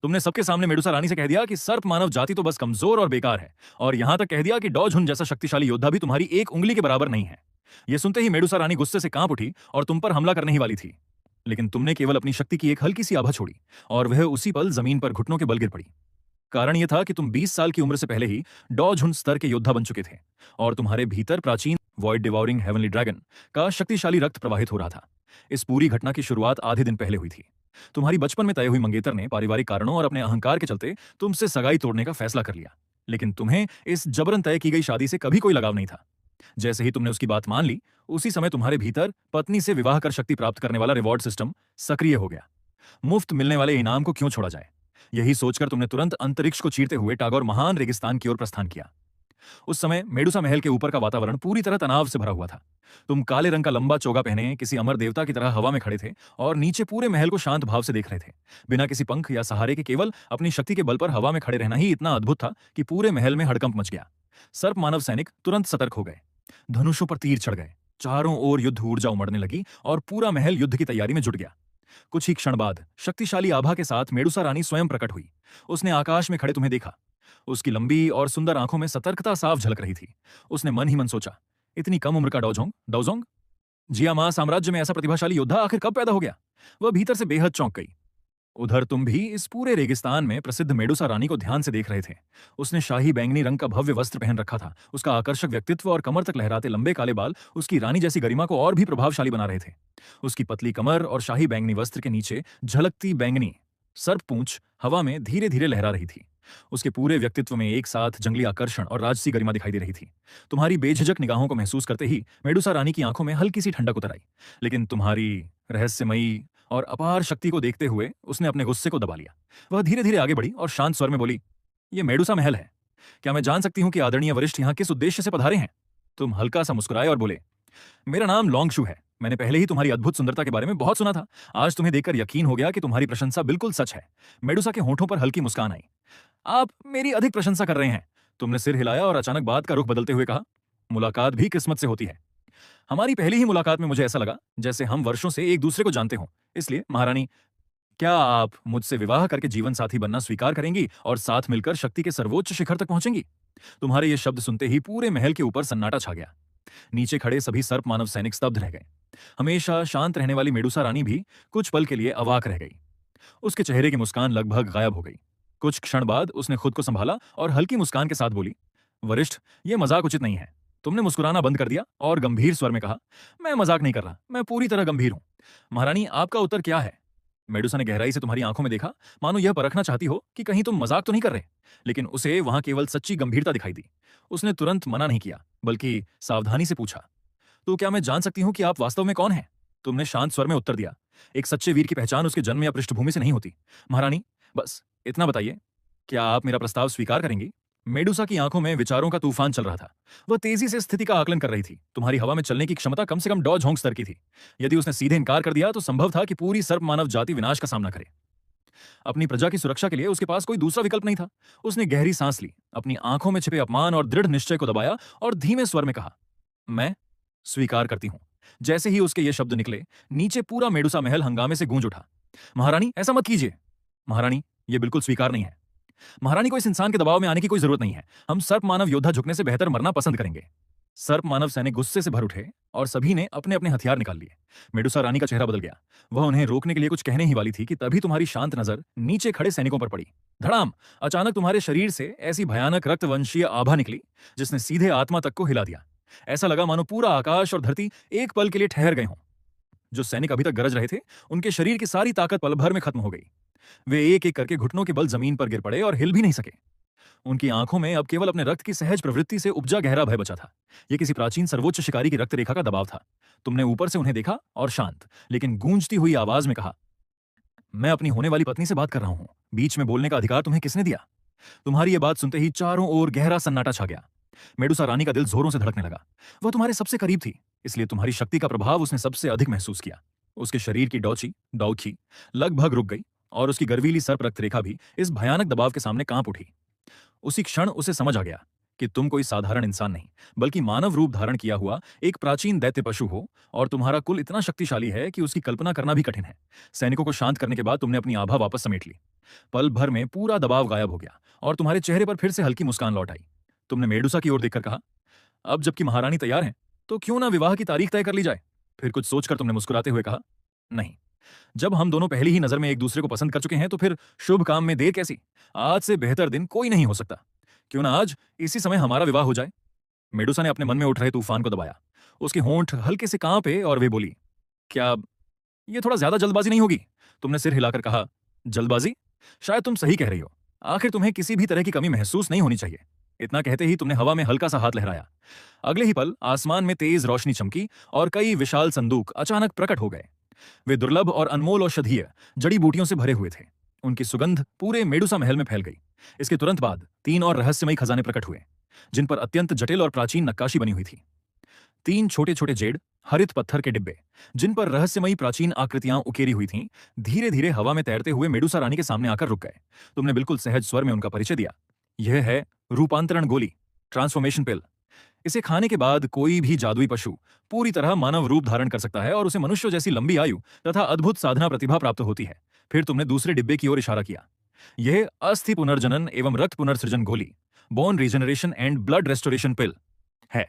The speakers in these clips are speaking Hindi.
तुमने सबके सामने मेडुसा रानी से कह दिया कि सर्प मानव जाति तो बस कमजोर और बेकार है, और यहां तक कह दिया कि डॉ झुंड जैसा शक्तिशाली योद्धा भी तुम्हारी एक उंगली के बराबर नहीं है। यह सुनते ही मेडुसा रानी गुस्से से कांप उठी और तुम पर हमला करने ही वाली थी, लेकिन तुमने केवल अपनी शक्ति की एक हल्की सी आभा छोड़ी और वह उसी पल जमीन पर घुटनों के बल गिर पड़ी। कारण यह था कि तुम 20 साल की उम्र से पहले ही डॉ झुंड स्तर के योद्धा बन चुके थे और तुम्हारे भीतर प्राचीन वॉइड डिवॉरिंग हेवनली ड्रैगन का शक्तिशाली रक्त प्रवाहित हो रहा था। इस पूरी घटना की शुरुआत आधे दिन पहले हुई थी। तुम्हारी बचपन में तय हुई मंगेतर ने पारिवारिक कारणों और अपने अहंकार के चलते तुमसे सगाई तोड़ने का फैसला कर लिया, लेकिन तुम्हें इस जबरन तय की गई शादी से कभी कोई लगाव नहीं था। जैसे ही तुमने उसकी बात मान ली, उसी समय तुम्हारे भीतर पत्नी से विवाह कर शक्ति प्राप्त करने वाला रिवॉर्ड सिस्टम सक्रिय हो गया। मुफ्त मिलने वाले इनाम को क्यों छोड़ा जाए, यही सोचकर तुमने तुरंत अंतरिक्ष को चीरते हुए टागोर महान रेगिस्तान की ओर प्रस्थान किया। उस समय मेडुसा महल के ऊपर का वातावरण पूरी तरह तनाव से भरा हुआ था। तुम काले रंग का लंबा चोगा पहने किसी अमर देवता की तरह हवा में खड़े थे और नीचे पूरे महल को शांत भाव से देख रहे थे। बिना किसी पंख या सहारे के केवल अपनी शक्ति के बल पर हवा में खड़े रहना ही इतना अद्भुत था कि पूरे महल में हड़कंप मच गया। सर्प मानव सैनिक तुरंत सतर्क हो गए, धनुषों पर तीर चढ़ गए, चारों ओर युद्ध ऊर्जा उमड़ने लगी और पूरा महल युद्ध की तैयारी में जुट गया। कुछ ही क्षण बाद शक्तिशाली आभा के साथ मेडुसा रानी स्वयं प्रकट हुई। उसने आकाश में खड़े तुम्हें देखा। उसकी लंबी और सुंदर आंखों में सतर्कता साफ झलक रही थी। उसने मन ही मन सोचा, इतनी कम उम्र का डाओजोंग जियामा साम्राज्य में ऐसा प्रतिभाशाली योद्धा आखिर कब पैदा हो गया। वह भीतर से बेहद चौंक गई। उधर तुम भी इस पूरे रेगिस्तान में प्रसिद्ध मेडुसा रानी को ध्यान से देख रहे थे। उसने शाही बैंगनी रंग का भव्य वस्त्र पहन रखा था। उसका आकर्षक व्यक्तित्व और कमर तक लहराते लंबे काले बाल उसकी रानी जैसी गरिमा को और भी प्रभावशाली बना रहे थे। उसकी पतली कमर और शाही बैंगनी वस्त्र के नीचे झलकती बैंगनी सर्प पूंछ हवा में धीरे धीरे लहरा रही थी। उसके पूरे व्यक्तित्व में एक साथ जंगली आकर्षण और राजसी गरिमा दिखाई दे रही थी। तुम्हारी बेझिझक निगाहों को महसूस करते ही मेडुसा रानी की आंखों में हल्की सी ठंडक उतर आई, लेकिन तुम्हारी रहस्यमयी और अपार शक्ति को देखते हुए उसने अपने गुस्से को दबा लिया। वह धीरे धीरे आगे बढ़ी और शांत स्वर में बोली, यह मेडुसा महल है। क्या मैं जान सकती हूं कि आदरणीय वरिष्ठ यहां किस उद्देश्य से पधारे हैं? तुम हल्का सा मुस्कुराए और बोले, मेरा नाम लोंगशू है। मैंने पहले ही तुम्हारी अद्भुत सुंदरता के बारे में बहुत सुना था। आज तुम्हें देखकर यकीन हो गया कि तुम्हारी प्रशंसा बिल्कुल सच है। मेडुसा के होठों पर हल्की मुस्कान आई। आप मेरी अधिक प्रशंसा कर रहे हैं। तुमने सिर हिलाया और अचानक बात का रुख बदलते हुए कहा, मुलाकात भी किस्मत से होती है। हमारी पहली ही मुलाकात में मुझे ऐसा लगा जैसे हम वर्षों से एक दूसरे को जानते हों। इसलिए महारानी, क्या आप मुझसे विवाह करके जीवन साथी बनना स्वीकार करेंगी और साथ मिलकर शक्ति के सर्वोच्च शिखर तक पहुंचेंगी? तुम्हारे ये शब्द सुनते ही पूरे महल के ऊपर सन्नाटा छा गया। नीचे खड़े सभी सर्प मानव सैनिक स्तब्ध रह गए। हमेशा शांत रहने वाली मेडुसा रानी भी कुछ पल के लिए अवाक रह गई। उसके चेहरे की मुस्कान लगभग गायब हो गई। कुछ क्षण बाद उसने खुद को संभाला और हल्की मुस्कान के साथ बोली, वरिष्ठ, यह मजाक उचित नहीं है। तुमने मुस्कुराना बंद कर दिया और गंभीर स्वर में कहा, मैं मजाक नहीं कर रहा, मैं पूरी तरह गंभीर हूं। महारानी, आपका उत्तर क्या है? मेडुसा ने गहराई से तुम्हारी आंखों में देखा, मानो यह परखना चाहती हो कि कहीं तुम मजाक तो नहीं कर रहे, लेकिन उसे वहां केवल सच्ची गंभीरता दिखाई दी। उसने तुरंत मना नहीं किया, बल्कि सावधानी से पूछा, तो क्या मैं जान सकती हूं कि आप वास्तव में कौन हैं? तुमने शांत स्वर में उत्तर दिया, एक सच्चे वीर की पहचान उसके जन्म या पृष्ठभूमि से नहीं होती। महारानी, बस इतना बताइए, क्या आप मेरा प्रस्ताव स्वीकार करेंगी? मेडुसा की आंखों में विचारों का तूफान चल रहा था। वह तेजी से स्थिति का आकलन कर रही थी। तुम्हारी हवा में चलने की क्षमता कम से कम डॉ झोंक स्तर की थी। यदि उसने सीधे इनकार कर दिया तो संभव था कि पूरी सर्प मानव जाति विनाश का सामना करे। अपनी प्रजा की सुरक्षा के लिए उसके पास कोई दूसरा विकल्प नहीं था। उसने गहरी सांस ली, अपनी आंखों में छिपे अपमान और दृढ़ निश्चय को दबाया और धीमे स्वर में कहा, मैं स्वीकार करती हूं। जैसे ही उसके ये शब्द निकले, नीचे पूरा मेडुसा महल हंगामे से गूंज उठा। महारानी, ऐसा मत कीजिए। महारानी, यह बिल्कुल स्वीकार नहीं है। महारानी को इस इंसान के दबाव में आने की कोई जरूरत नहीं है। हम सर्प मानव योद्धा झुकने से बेहतर मरना पसंद करेंगे। सर्प मानव सैनिक गुस्से से भर उठे और सभी ने अपने अपने हथियार निकाल लिए। मेडुसा रानी का चेहरा बदल गया। वह उन्हें रोकने के लिए कुछ कहने ही वाली थी कि तभी तुम्हारी शांत नजर नीचे खड़े सैनिकों पर पड़ी। धड़ाम! अचानक तुम्हारे शरीर से ऐसी भयानक रक्तवंशीय आभा निकली जिसने सीधे आत्मा तक को हिला दिया। ऐसा लगा मानो पूरा आकाश और धरती एक पल के लिए ठहर गए हों। जो सैनिक अभी तक गरज रहे थे, उनके शरीर की सारी ताकत पल भर में खत्म हो गई। वे एक एक करके घुटनों के बल जमीन पर गिर पड़े और हिल भी नहीं सके। उनकी आंखों में अब केवल अपने रक्त की सहज प्रवृत्ति से उपजा गहरा भय बचा था। यह किसी प्राचीन सर्वोच्च शिकारी की रक्त रेखा का दबाव था। तुमने ऊपर से उन्हें देखा और शांत लेकिन गूंजती हुई आवाज में कहा, मैं अपनी होने वाली पत्नी से बात कर रहा हूं। बीच में बोलने का अधिकार तुम्हें किसने दिया? तुम्हारी यह बात सुनते ही चारों ओर गहरा सन्नाटा छा गया। मेडुसा रानी का दिल जोरों से धड़कने लगा। वह तुम्हारे सबसे करीब थी, इसलिए तुम्हारी शक्ति का प्रभाव उसने सबसे अधिक महसूस किया। उसके शरीर की डौखी लगभग रुक गई और उसकी गर्वीली सर्प रक्त रेखा भी इस भयानक दबाव के सामने कांप उठी। उसी क्षण उसे समझ आ गया कि तुम कोई साधारण इंसान नहीं, बल्कि मानव रूप धारण किया हुआ एक प्राचीन दैत्य पशु हो, और तुम्हारा कुल इतना शक्तिशाली है कि उसकी कल्पना करना भी कठिन है। सैनिकों को शांत करने के बाद तुमने अपनी आभा वापस समेट ली। पल भर में पूरा दबाव गायब हो गया और तुम्हारे चेहरे पर फिर से हल्की मुस्कान लौट आई। तुमने मेडुसा की ओर देखकर कहा, अब जबकि महारानी तैयार हैं, तो क्यों ना विवाह की तारीख तय कर ली जाए। फिर कुछ सोचकर तुमने मुस्कुराते हुए कहा, नहीं, जब हम दोनों पहली ही नजर में एक दूसरे को पसंद कर चुके हैं तो फिर शुभ काम में देर कैसी। आज से बेहतर दिन कोई नहीं हो सकता। क्यों ना आज इसी समय हमारा विवाह हो जाए। मेडुसा ने अपने मन में उठ रहे तूफान को दबाया। उसके होंठ हल्के से कांपे और वे बोली, क्या ये थोड़ा ज्यादा जल्दबाजी नहीं होगी। तुमने सिर हिलाकर कहा, जल्दबाजी? शायद तुम सही कह रही हो। आखिर तुम्हें किसी भी तरह की कमी महसूस नहीं होनी चाहिए। इतना कहते ही तुमने हवा में हल्का सा हाथ लहराया। अगले ही पल आसमान में तेज रोशनी चमकी और कई विशाल संदूक अचानक प्रकट हो गए। वे दुर्लभ और अनमोल औषधीय जड़ी बूटियों से भरे हुए थे। उनकी सुगंध पूरे मेडुसा महल में फैल गई। इसके तुरंत बाद 3 और रहस्यमयी खजाने प्रकट हुए, जिन पर अत्यंत जटिल और प्राचीन नक्काशी बनी हुई थी। 3 छोटे छोटे जेड हरित पत्थर के डिब्बे, जिन पर रहस्यमयी प्राचीन आकृतियां उकेरी हुई थीं, धीरे धीरे हवा में तैरते हुए मेडुसा रानी के सामने आकर रुक गए। तुमने बिल्कुल सहज स्वर में उनका परिचय दिया। यह है रूपांतरण गोली, ट्रांसफॉर्मेशन पिल। इसे खाने के बाद कोई भी जादुई पशु पूरी तरह मानव रूप धारण कर सकता है और उसे मनुष्य जैसी लंबी आयु तथा अद्भुत साधना प्रतिभा प्राप्त होती है। फिर तुमने दूसरे डिब्बे की ओर इशारा किया। यह अस्थि पुनर्जनन एवं रक्त पुनर्सृजन गोली, bone regeneration and blood restoration pill है।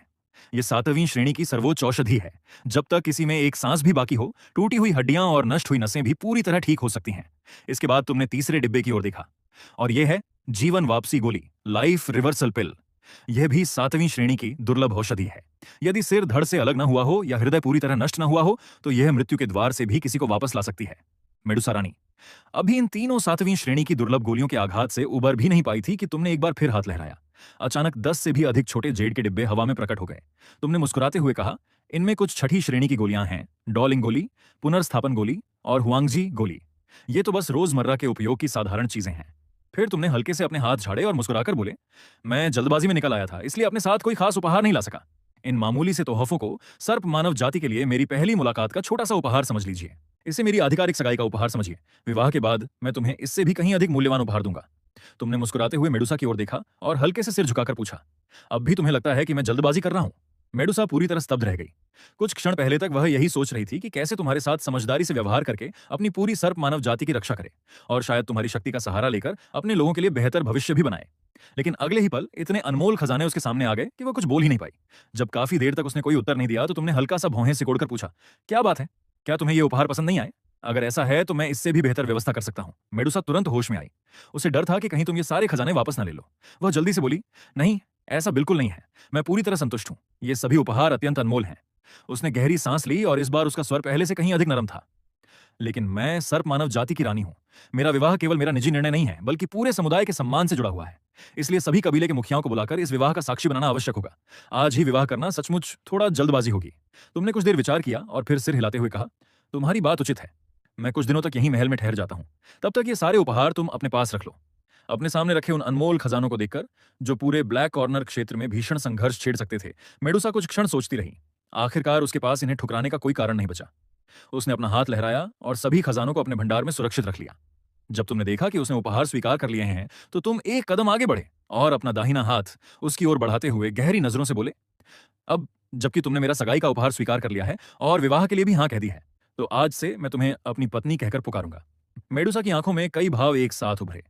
यह 7वीं श्रेणी की सर्वोच्च औषधि है। जब तक किसी में एक सांस भी बाकी हो, टूटी हुई हड्डियां और नष्ट हुई नसें भी पूरी तरह ठीक हो सकती हैं। इसके बाद तुमने तीसरे डिब्बे की ओर देखा, और यह है जीवन वापसी गोली, लाइफ रिवर्सल पिल। यह भी 7वीं श्रेणी की दुर्लभ औषधि है। यदि सिर धड़ से अलग न हुआ हो या हृदय पूरी तरह नष्ट न हुआ हो, तो यह मृत्यु के द्वार से भी किसी को वापस ला सकती है। मेडुसा रानी अभी इन तीनों 7वीं श्रेणी की दुर्लभ गोलियों के आघात से उबर भी नहीं पाई थी कि तुमने एक बार फिर हाथ लहराया। अचानक 10 से भी अधिक छोटे जेड के डिब्बे हवा में प्रकट हो गए। तुमने मुस्कुराते हुए कहा, इनमें कुछ 6ठी श्रेणी की गोलियां हैं, डॉलिंग गोली, पुनर्स्थापन गोली और हुआंगजी गोली। ये तो बस रोजमर्रा के उपयोग की साधारण चीजें हैं। फिर तुमने हल्के से अपने हाथ झाड़े और मुस्कुराकर बोले, मैं जल्दबाजी में निकल आया था, इसलिए अपने साथ कोई खास उपहार नहीं ला सका। इन मामूली से तोहफों को सर्प मानव जाति के लिए मेरी पहली मुलाकात का छोटा सा उपहार समझ लीजिए। इसे मेरी आधिकारिक सगाई का उपहार समझिए। विवाह के बाद मैं तुम्हें इससे भी कहीं अधिक मूल्यवान उपहार दूंगा। तुमने मुस्कुराते हुए मेडुसा की ओर देखा और हल्के से सिर झुकाकर पूछा, अब भी तुम्हें लगता है कि मैं जल्दबाजी कर रहा हूं? मेडुसा पूरी तरह स्तब्ध रह गई। कुछ क्षण पहले तक वह यही सोच रही थी कि कैसे तुम्हारे साथ समझदारी से व्यवहार करके अपनी पूरी सर्प मानव जाति की रक्षा करे और शायद तुम्हारी शक्ति का सहारा लेकर अपने लोगों के लिए बेहतर भविष्य भी बनाए। लेकिन अगले ही पल इतने अनमोल खजाने उसके सामने आ गए कि वह कुछ बोल ही नहीं पाई। जब काफी देर तक उसने कोई उत्तर नहीं दिया तो तुमने हल्का सा भौहें सिकोड़कर पूछा, क्या बात है? क्या तुम्हें यह उपहार पसंद नहीं आए? अगर ऐसा है तो मैं इससे भी बेहतर व्यवस्था कर सकता हूं। मेडुसा तुरंत होश में आई। उसे डर था कि कहीं तुम ये सारे खजाने वापस ना ले लो। वह जल्दी से बोली, नहीं, ऐसा बिल्कुल नहीं है। मैं पूरी तरह संतुष्ट हूं। ये सभी उपहार अत्यंत अनमोल हैं। उसने गहरी सांस ली और इस बार उसका स्वर पहले से कहीं अधिक नरम था। लेकिन मैं सर्प मानव जाति की रानी हूं। मेरा विवाह केवल मेरा निजी निर्णय नहीं है, बल्कि पूरे समुदाय के सम्मान से जुड़ा हुआ है। इसलिए सभी कबीले के मुखियाओं को बुलाकर इस विवाह का साक्षी बनाना आवश्यक होगा। आज ही विवाह करना सचमुच थोड़ा जल्दबाजी होगी। तुमने कुछ देर विचार किया और फिर सिर हिलाते हुए कहा, तुम्हारी बात उचित है। मैं कुछ दिनों तक यहीं महल में ठहर जाता हूं। तब तक ये सारे उपहार तुम अपने पास रख लो। अपने सामने रखे उन अनमोल खजानों को देखकर, जो पूरे ब्लैक कॉर्नर क्षेत्र में भीषण संघर्ष छेड़ सकते थे, मेडुसा कुछ क्षण सोचती रही। आखिरकार उसके पास इन्हें ठुकराने का कोई कारण नहीं बचा। उसने अपना हाथ लहराया और सभी खजानों को अपने भंडार में सुरक्षित रख लिया। जब तुमने देखा कि उसने उपहार स्वीकार कर लिए हैं, तो तुम एक कदम आगे बढ़े और अपना दाहिना हाथ उसकी ओर बढ़ाते हुए गहरी नजरों से बोले, अब जबकि तुमने मेरा सगाई का उपहार स्वीकार कर लिया है और विवाह के लिए भी हाँ कह दी है, तो आज से मैं तुम्हें अपनी पत्नी कहकर पुकारूंगा। मेडुसा की आंखों में कई भाव एक साथ उभरे।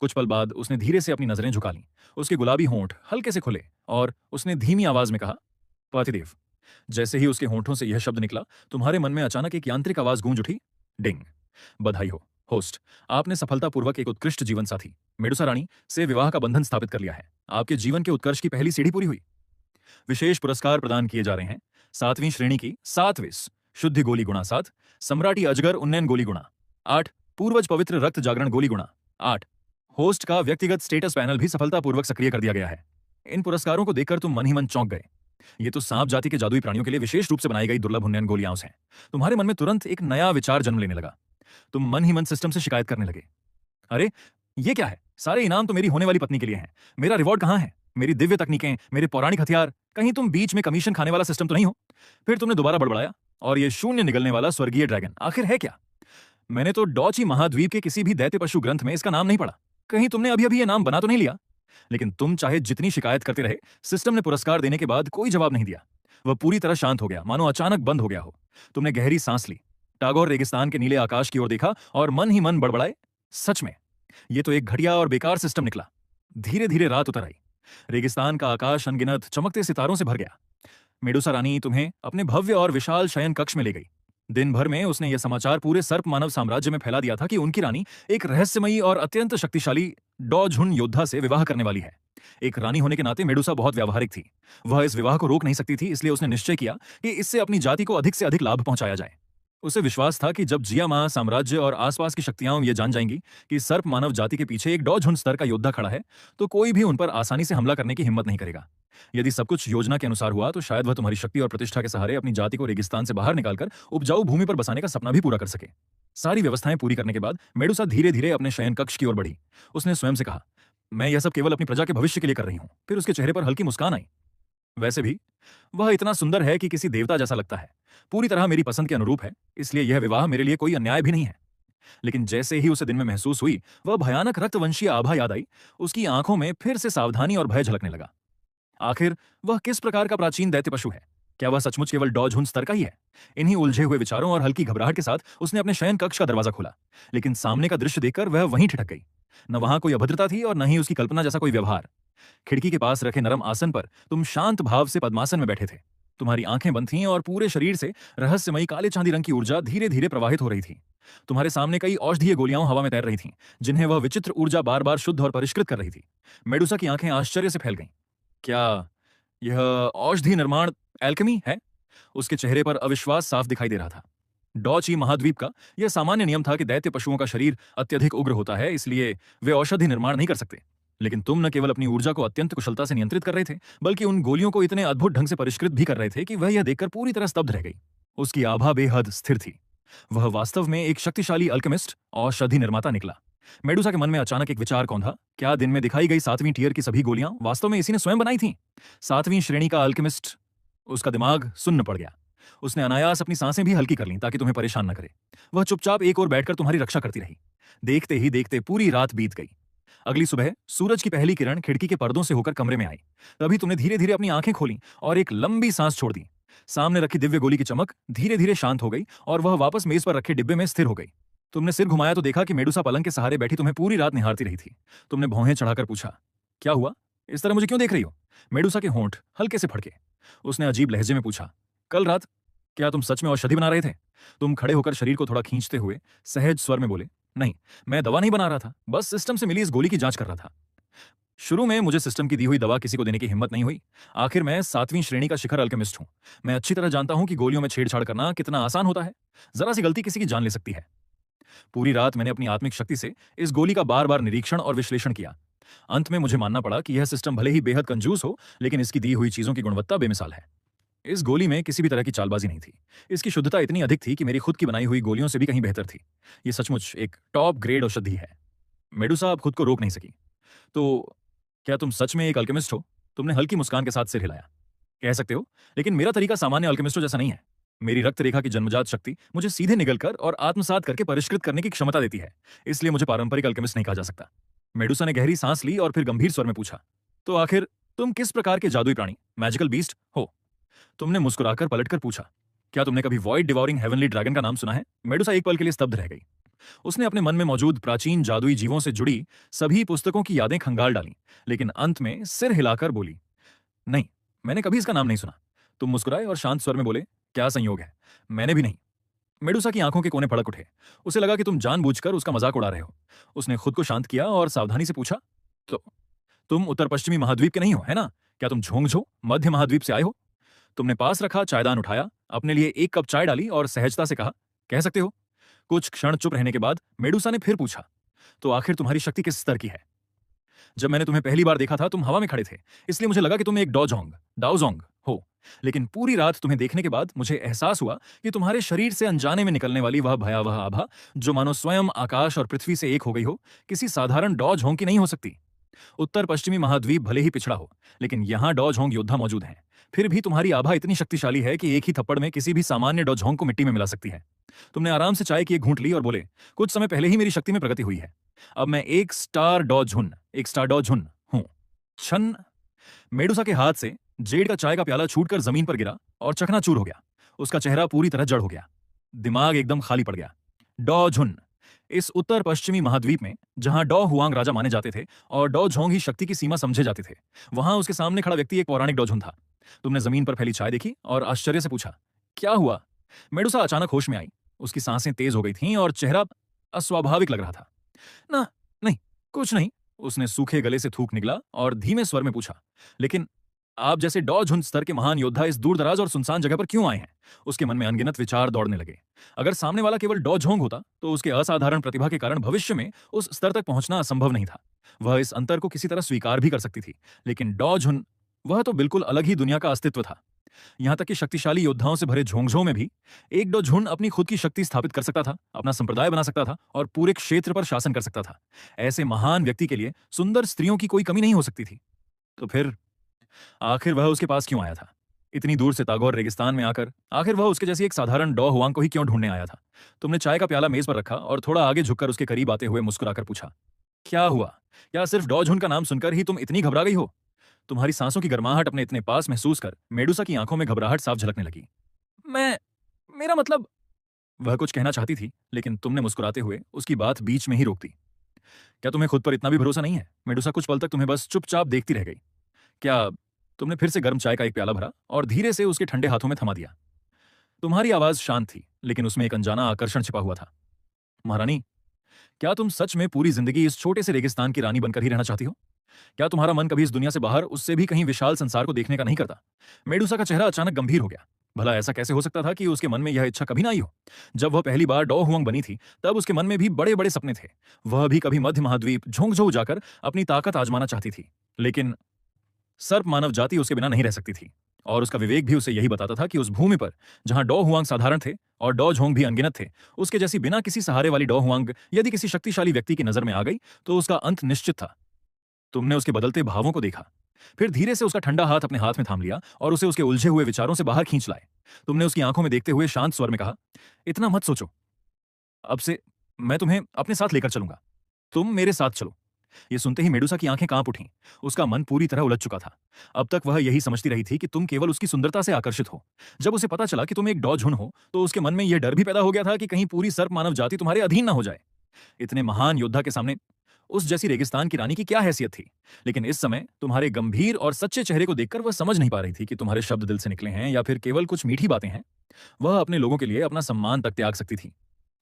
कुछ पल बाद उसने धीरे से अपनी नजरें झुका लीं। उसके गुलाबी होंठ हल्के से खुले और उसने धीमी आवाज में कहा, पतिदेव। जैसे ही उसके होंठों से यह शब्द निकला, तुम्हारे मन में अचानक एक यांत्रिक आवाज गूंज उठी, डिंग। बधाई हो होस्ट, आपने सफलतापूर्वक एक उत्कृष्ट जीवन साथी मेडुसा रानी से विवाह का बंधन स्थापित कर लिया है। आपके जीवन के उत्कर्ष की पहली सीढ़ी पूरी हुई। विशेष पुरस्कार प्रदान किए जा रहे हैं। 7वीं श्रेणी की 7 शुद्धि गोली गुणा 7, सम्राटी अजगर उन्नयन गोली गुणा 8, पूर्वज पवित्र रक्त जागरण गोली गुणा 8। होस्ट का व्यक्तिगत स्टेटस पैनल भी सफलतापूर्वक सक्रिय कर दिया गया है। इन पुरस्कारों को देखकर तुम मन ही मन चौंक गए। ये तो सांप जाति के जादुई प्राणियों के लिए विशेष रूप से बनाई गई दुर्लभ उन्नयन गोलियां हैं। तुम्हारे मन में तुरंत एक नया विचार जन्म लेने लगा। तुम मन ही मन सिस्टम से शिकायत करने लगे, अरे ये क्या है? सारे इनाम तो मेरी होने वाली पत्नी के लिए हैं। मेरा रिवॉर्ड कहां है? मेरी दिव्य तकनीकें, मेरे पौराणिक हथियार, कहीं तुम बीच में कमीशन खाने वाला सिस्टम तो नहीं हो? फिर तुमने दोबारा बड़बड़ाया, और ये शून्य निकलने वाला स्वर्गीय ड्रैगन आखिर है क्या? मैंने तो डॉची महाद्वीप के किसी भी दैत्य पशु ग्रंथ में इसका नाम नहीं पढ़ा। कहीं तुमने अभी अभी ये नाम बना तो नहीं लिया? लेकिन तुम चाहे जितनी शिकायत करते रहे, सिस्टम ने पुरस्कार देने के बाद कोई जवाब नहीं दिया। वह पूरी तरह शांत हो गया, मानो अचानक बंद हो गया हो। तुमने गहरी सांस ली, टागोर रेगिस्तान के नीले आकाश की ओर देखा और मन ही मन बड़बड़ाए, सच में ये तो एक घटिया और बेकार सिस्टम निकला। धीरे धीरे रात उतर आई। रेगिस्तान का आकाश अनगिनत चमकते सितारों से भर गया। मेडुसा रानी तुम्हें अपने भव्य और विशाल शयन कक्ष में ले गई। दिन भर में उसने यह समाचार पूरे सर्प मानव साम्राज्य में फैला दिया था कि उनकी रानी एक रहस्यमयी और अत्यंत शक्तिशाली डॉझुन योद्धा से विवाह करने वाली है। एक रानी होने के नाते मेडुसा बहुत व्यावहारिक थी। वह इस विवाह को रोक नहीं सकती थी, इसलिए उसने निश्चय किया कि इससे अपनी जाति को अधिक से अधिक लाभ पहुंचाया जाए। उसे विश्वास था कि जब जियामा साम्राज्य और आसपास की शक्तियां ये जान जाएंगी कि सर्प मानव जाति के पीछे एक डॉझुन स्तर का योद्धा खड़ा है, तो कोई भी उन पर आसानी से हमला करने की हिम्मत नहीं करेगा। यदि सब कुछ योजना के अनुसार हुआ तो शायद वह तुम्हारी शक्ति और प्रतिष्ठा के सहारे अपनी जाति को रेगिस्तान से बाहर निकालकर उपजाऊ भूमि पर बसाने का सपना भी पूरा कर सके। सारी व्यवस्थाएं पूरी करने के बाद मेडुसा धीरे धीरे अपने शयन कक्ष की ओर बढ़ी। उसने स्वयं से कहा, मैं यह सब केवल अपनी प्रजा के भविष्य के लिए कर रही हूं। फिर उसके चेहरे पर हल्की मुस्कान आई। वैसे भी वह इतना सुंदर है कि किसी देवता जैसा लगता है, पूरी तरह मेरी पसंद के अनुरूप है, इसलिए यह विवाह मेरे लिए कोई अन्याय भी नहीं है। लेकिन जैसे ही उसे दिन में महसूस हुई, वह भयानक रक्तवंशीय आभा याद आई। उसकी आंखों में फिर से सावधानी और भय झलकने लगा। आखिर वह किस प्रकार का प्राचीन दैत्य पशु है? क्या वह सचमुच केवल डॉझुन स्तर का ही है? इन्हीं उलझे हुए विचारों और हल्की घबराहट के साथ उसने अपने शयन कक्ष का दरवाजा खोला, लेकिन सामने का दृश्य देखकर वह वहीं ठिठक गई। न वहां कोई अभद्रता थी और न ही उसकी कल्पना जैसा कोई व्यवहार। खिड़की के पास रखे नरम आसन पर तुम शांत भाव से पद्मासन में बैठे थे। तुम्हारी आंखें बंद थीं और पूरे शरीर से रहस्यमयी काले चांदी रंग की ऊर्जा धीरे धीरे प्रवाहित हो रही थी। तुम्हारे सामने कई औषधीय गोलियां हवा में तैर रही थीं, जिन्हें वह विचित्र ऊर्जा बार बार शुद्ध और परिष्कृत कर रही थी। मेडुसा की आंखें आश्चर्य से फैल गईं। क्या यह औषधि निर्माण एल्केमी है? उसके चेहरे पर अविश्वास साफ दिखाई दे रहा था। डॉची महाद्वीप का यह सामान्य नियम था कि दैत्य पशुओं का शरीर अत्यधिक उग्र होता है, इसलिए वे औषधि निर्माण नहीं कर सकते। लेकिन तुम न केवल अपनी ऊर्जा को अत्यंत कुशलता से नियंत्रित कर रहे थे, बल्कि उन गोलियों को इतने अद्भुत ढंग से परिष्कृत भी कर रहे थे कि वह यह देखकर पूरी तरह स्तब्ध रह गई। उसकी आभा बेहद स्थिर थी। वह वास्तव में एक शक्तिशाली अल्केमिस्ट, औषधि निर्माता निकला। मेडुसा के मन में अचानक एक विचार कौंधा। क्या दिन में दिखाई गई 7वीं टीयर की सभी गोलियां वास्तव में इसी ने स्वयं बनाई थीं? 7वीं श्रेणी का अल्केमिस्ट। उसका दिमाग सुन्न पड़ गया। उसने अनायास अपनी सांसें भी हल्की कर लीं ताकि तुम्हें परेशान न करे। वह चुपचाप एक ओर बैठकर तुम्हारी रक्षा करती रही। देखते ही देखते पूरी रात बीत गई। अगली सुबह सूरज की पहली किरण खिड़की के पर्दों से होकर कमरे में आई। तभी तुमने धीरे धीरे अपनी आंखें खोली और एक लंबी सांस छोड़ दी। सामने रखी दिव्य गोली की चमक धीरे धीरे शांत हो गई और वह वापस मेज पर रखे डिब्बे में स्थिर हो गई। तुमने सिर घुमाया तो देखा कि मेडुसा पलंग के सहारे बैठी तुम्हें पूरी रात निहारती रही थी। तुमने भौहें चढ़ाकर पूछा, क्या हुआ? इस तरह मुझे क्यों देख रही हो? मेडुसा के होंठ हल्के से फड़के। उसने अजीब लहजे में पूछा, कल रात क्या तुम सच में औषधि बना रहे थे? तुम खड़े होकर शरीर को थोड़ा खींचते हुए सहज स्वर में बोले, नहीं, मैं दवा नहीं बना रहा था, बस सिस्टम से मिली इस गोली की जांच कर रहा था। शुरू में मुझे सिस्टम की दी हुई दवा किसी को देने की हिम्मत नहीं हुई। आखिर मैं 7वीं श्रेणी का शिखर अल्केमिस्ट हूं। मैं अच्छी तरह जानता हूं कि गोलियों में छेड़छाड़ करना कितना आसान होता है। जरा सी गलती किसी की जान ले सकती है। पूरी रात मैंने अपनी आत्मिक शक्ति से इस गोली का बार बार निरीक्षण और विश्लेषण किया। अंत में मुझे मानना पड़ा कि यह सिस्टम भले ही बेहद कंजूस हो, लेकिन इसकी दी हुई चीजों की गुणवत्ता बेमिसाल है। इस गोली में किसी भी तरह की चालबाजी नहीं थी। इसकी शुद्धता इतनी अधिक थी कि मेरी खुद की बनाई हुई गोलियों से भी कहीं बेहतर थी। यह सचमुच एक टॉप ग्रेड औषधि है। मेडुसा अब खुद को रोक नहीं सकी। तो क्या तुम सच में एक अल्केमिस्ट हो? तुमने हल्की मुस्कान के साथ सिर हिलाया। कह सकते हो, लेकिन मेरा तरीका सामान्य अल्केमिस्टों जैसा नहीं है। मेरी रक्त रेखा की जन्मजात शक्ति मुझे सीधे निगलकर और आत्मसात करके परिष्कृत करने की क्षमता देती है, इसलिए मुझे पारंपरिक अल्केमिस्ट नहीं कहा जा सकता। मेडुसा ने गहरी सांस ली और फिर गंभीर स्वर में पूछा, तो आखिर तुम किस प्रकार के जादुई प्राणी, मैजिकल बीस्ट हो? तुमने मुस्कुराकर पलटकर पूछा, क्या तुमने कभी वॉइड डिवॉरिंग हेवनली ड्रैगन का नाम सुना है? मेडुसा एक पल के लिए स्तब्ध रह गई। उसने अपने मन में मौजूद प्राचीन जादुई जीवों से जुड़ी सभी पुस्तकों की यादें खंगाल डाली, लेकिन अंत में सिर हिलाकर बोली, नहीं, मैंने कभी इसका नाम नहीं सुना। तुम मुस्कुराए और शांत स्वर में बोले, क्या संयोग है, मैंने भी नहीं। मेडुसा की आंखों के कोने फड़क उठे। उसे लगा कि तुम जानबूझकर उसका मजाक उड़ा रहे हो। उसने खुद को शांत किया और सावधानी से पूछा, तो तुम उत्तर पश्चिमी महाद्वीप के नहीं हो, है ना? क्या तुम झोंगझो मध्य महाद्वीप से आए हो? तुमने पास रखा चायदान उठाया, अपने लिए एक कप चाय डाली और सहजता से कहा, कह सकते हो। कुछ क्षण चुप रहने के बाद मेडुसा ने फिर पूछा, तो आखिर तुम्हारी शक्ति किस स्तर की है? जब मैंने तुम्हें पहली बार देखा था तुम हवा में खड़े थे, इसलिए मुझे लगा कि तुम एक डाओजोंग हो। लेकिन पूरी रात तुम्हें देखने के बाद मुझे एहसास हुआ कि तुम्हारे शरीर से अनजाने में निकलने वाली वह भयावह आभा, जो मानो स्वयं आकाश और पृथ्वी से एक हो गई हो, किसी साधारण डॉझोंग की नहीं हो सकती। उत्तर पश्चिमी महाद्वीप भले ही पिछड़ा हो, लेकिन यहाँ डॉझोंग योद्धा मौजूद हैं। फिर भी तुम्हारी आभा इतनी शक्तिशाली है कि एक ही थप्पड़ में किसी भी सामान्य डॉझोंग को मिट्टी में मिला सकती है। तुमने आराम से चाय की एक घूंट ली और बोले, कुछ समय पहले ही मेरी शक्ति में प्रगति हुई है। अब मैं एक स्टार डॉझुन हूं। छन। मेडुसा के हाथ से जेड का चाय का प्याला छूटकर जमीन पर गिरा और चकनाचूर हो गया। उसका चेहरा पूरी तरह जड़ हो गया। दिमाग एकदम खाली पड़ गया। डॉ झुन। इस उत्तर पश्चिमी महाद्वीप में जहां डॉ हुआंग राजा माने जाते थे और डॉ झोंग ही शक्ति की सीमा समझे जाते थे, वहां उसके सामने खड़ा व्यक्ति एक पौराणिक डॉ झुन था। तुमने जमीन पर फैली चाय देखी और आश्चर्य से पूछा, क्या हुआ? मेडुसा अचानक होश में आई। उसकी सांसें तेज हो गई थीं और चेहरा अस्वाभाविक लग रहा था। ना, नहीं, कुछ नहीं। उसने सूखे गले से थूक निकला और धीमे स्वर में पूछा, लेकिन आप जैसे डॉ झुन स्तर के महान योद्धा इस दूर दराज और सुनसान जगह पर क्यों आए हैं? उसके मन में अनगिनत विचार दौड़ने लगे। अगर सामने वाला केवल डॉ झोंग होता तो उसके असाधारण प्रतिभा के कारण भविष्य में उस स्तर तक पहुंचना असंभव नहीं था। वह इस अंतर को किसी तरह स्वीकार भी कर सकती थी, लेकिन डॉ झुन, वह तो बिल्कुल अलग ही दुनिया का अस्तित्व था। यहां तक कि शक्तिशाली योद्धाओं से भरे झोंगझों में भी एक डॉ झुन अपनी खुद की शक्ति स्थापित कर सकता था, अपना संप्रदाय बना सकता था और पूरे क्षेत्र पर शासन कर सकता था। ऐसे महान व्यक्ति के लिए सुंदर स्त्रियों की कोई कमी नहीं हो सकती थी। तो फिर आखिर वह उसके पास क्यों आया था? इतनी दूर से तागौर रेगिस्तान में आकर आखिर वह उसके जैसी एक साधारण डॉ हुआंग को ही क्यों ढूंढने आया था? तुमने चाय का प्याला मेज पर रखा और थोड़ा आगे झुककर उसके करीब आते हुए मुस्कुराकर पूछा, क्या हुआ? क्या सिर्फ डॉ झुन का नाम सुनकर ही तुम इतनी घबरा गई हो? तुम्हारी सांसों की गर्माहट अपने इतने पास महसूस कर मेडुसा की आंखों में घबराहट साफ झलकने लगी। मैं मेरा मतलब। वह कुछ कहना चाहती थी, लेकिन तुमने मुस्कुराते हुए उसकी बात बीच में ही रोक दी। क्या तुम्हें खुद पर इतना भी भरोसा नहीं है? मेडुसा कुछ पल तक तुम्हें बस चुपचाप देखती रह गई। क्या? तुमने फिर से गर्म चाय का एक प्याला भरा और धीरे से उसके ठंडे हाथों में थमा दिया। तुम्हारी आवाज शांत थी, लेकिन उसमें एक अनजाना आकर्षण छिपा हुआ था। महारानी, क्या तुम सच में पूरी जिंदगी इस छोटे से रेगिस्तान की रानी बनकर ही रहना चाहती हो? क्या तुम्हारा मन कभी इस दुनिया से बाहर उससे भी कहीं विशाल संसार को देखने का नहीं करता? मेडुसा का चेहरा अचानक गंभीर हो गया। भला ऐसा कैसे हो सकता था कि उसके मन में यह इच्छा कभी ना आई हो? जब वह पहली बार डॉ हुआंग बनी थी, तब उसके मन में भी बड़े बड़े सपने थे। वह भी कभी मध्य महाद्वीप झोंकझों जाकर अपनी ताकत आजमाना चाहती थी, लेकिन सर्प मानव जाति उसके बिना नहीं रह सकती थी। और उसका विवेक भी उसे यही बताता था कि उस भूमि पर जहां डॉ हुआंग साधारण थे और डॉ झोंग भी अनगिनत थे, उसके जैसी बिना किसी सहारे वाली डॉ हुआंग यदि किसी शक्तिशाली व्यक्ति की नजर में आ गई तो उसका अंत निश्चित था। तुमने उसके बदलते भावों को देखा, फिर धीरे से उसका ठंडा हाथ अपने हाथ में थाम लिया और उसे उसके उलझे हुए विचारों से बाहर खींच लाए। तुमने उसकी आंखों में देखते हुए शांत स्वर में कहा, इतना मत सोचो। अब से मैं तुम्हें अपने साथ लेकर चलूंगा। तुम मेरे साथ चलो। ये सुनते ही मेडुसा की आंखें कांप उठीं। उसका मन पूरी तरह उलझ चुका था। अब तक वह यही समझती रही थी कि तुम केवल उसकी सुंदरता से आकर्षित हो। जब उसे पता चला कि तुम एक डॉ झुन हो, तो उसके मन में यह डर भी पैदा हो गया था कि कहीं पूरी सर्प मानव जाति तुम्हारे अधीन न हो जाए। इतने महान योद्धा के सामने उस जैसी रेगिस्तान की रानी की क्या हैसियत थी? लेकिन इस समय तुम्हारे गंभीर और सच्चे चेहरे को देखकर वह समझ नहीं पा रही थी कि तुम्हारे शब्द दिल से निकले हैं या फिर केवल कुछ मीठी बातें हैं। वह अपने लोगों के लिए अपना सम्मान तक त्याग सकती थी,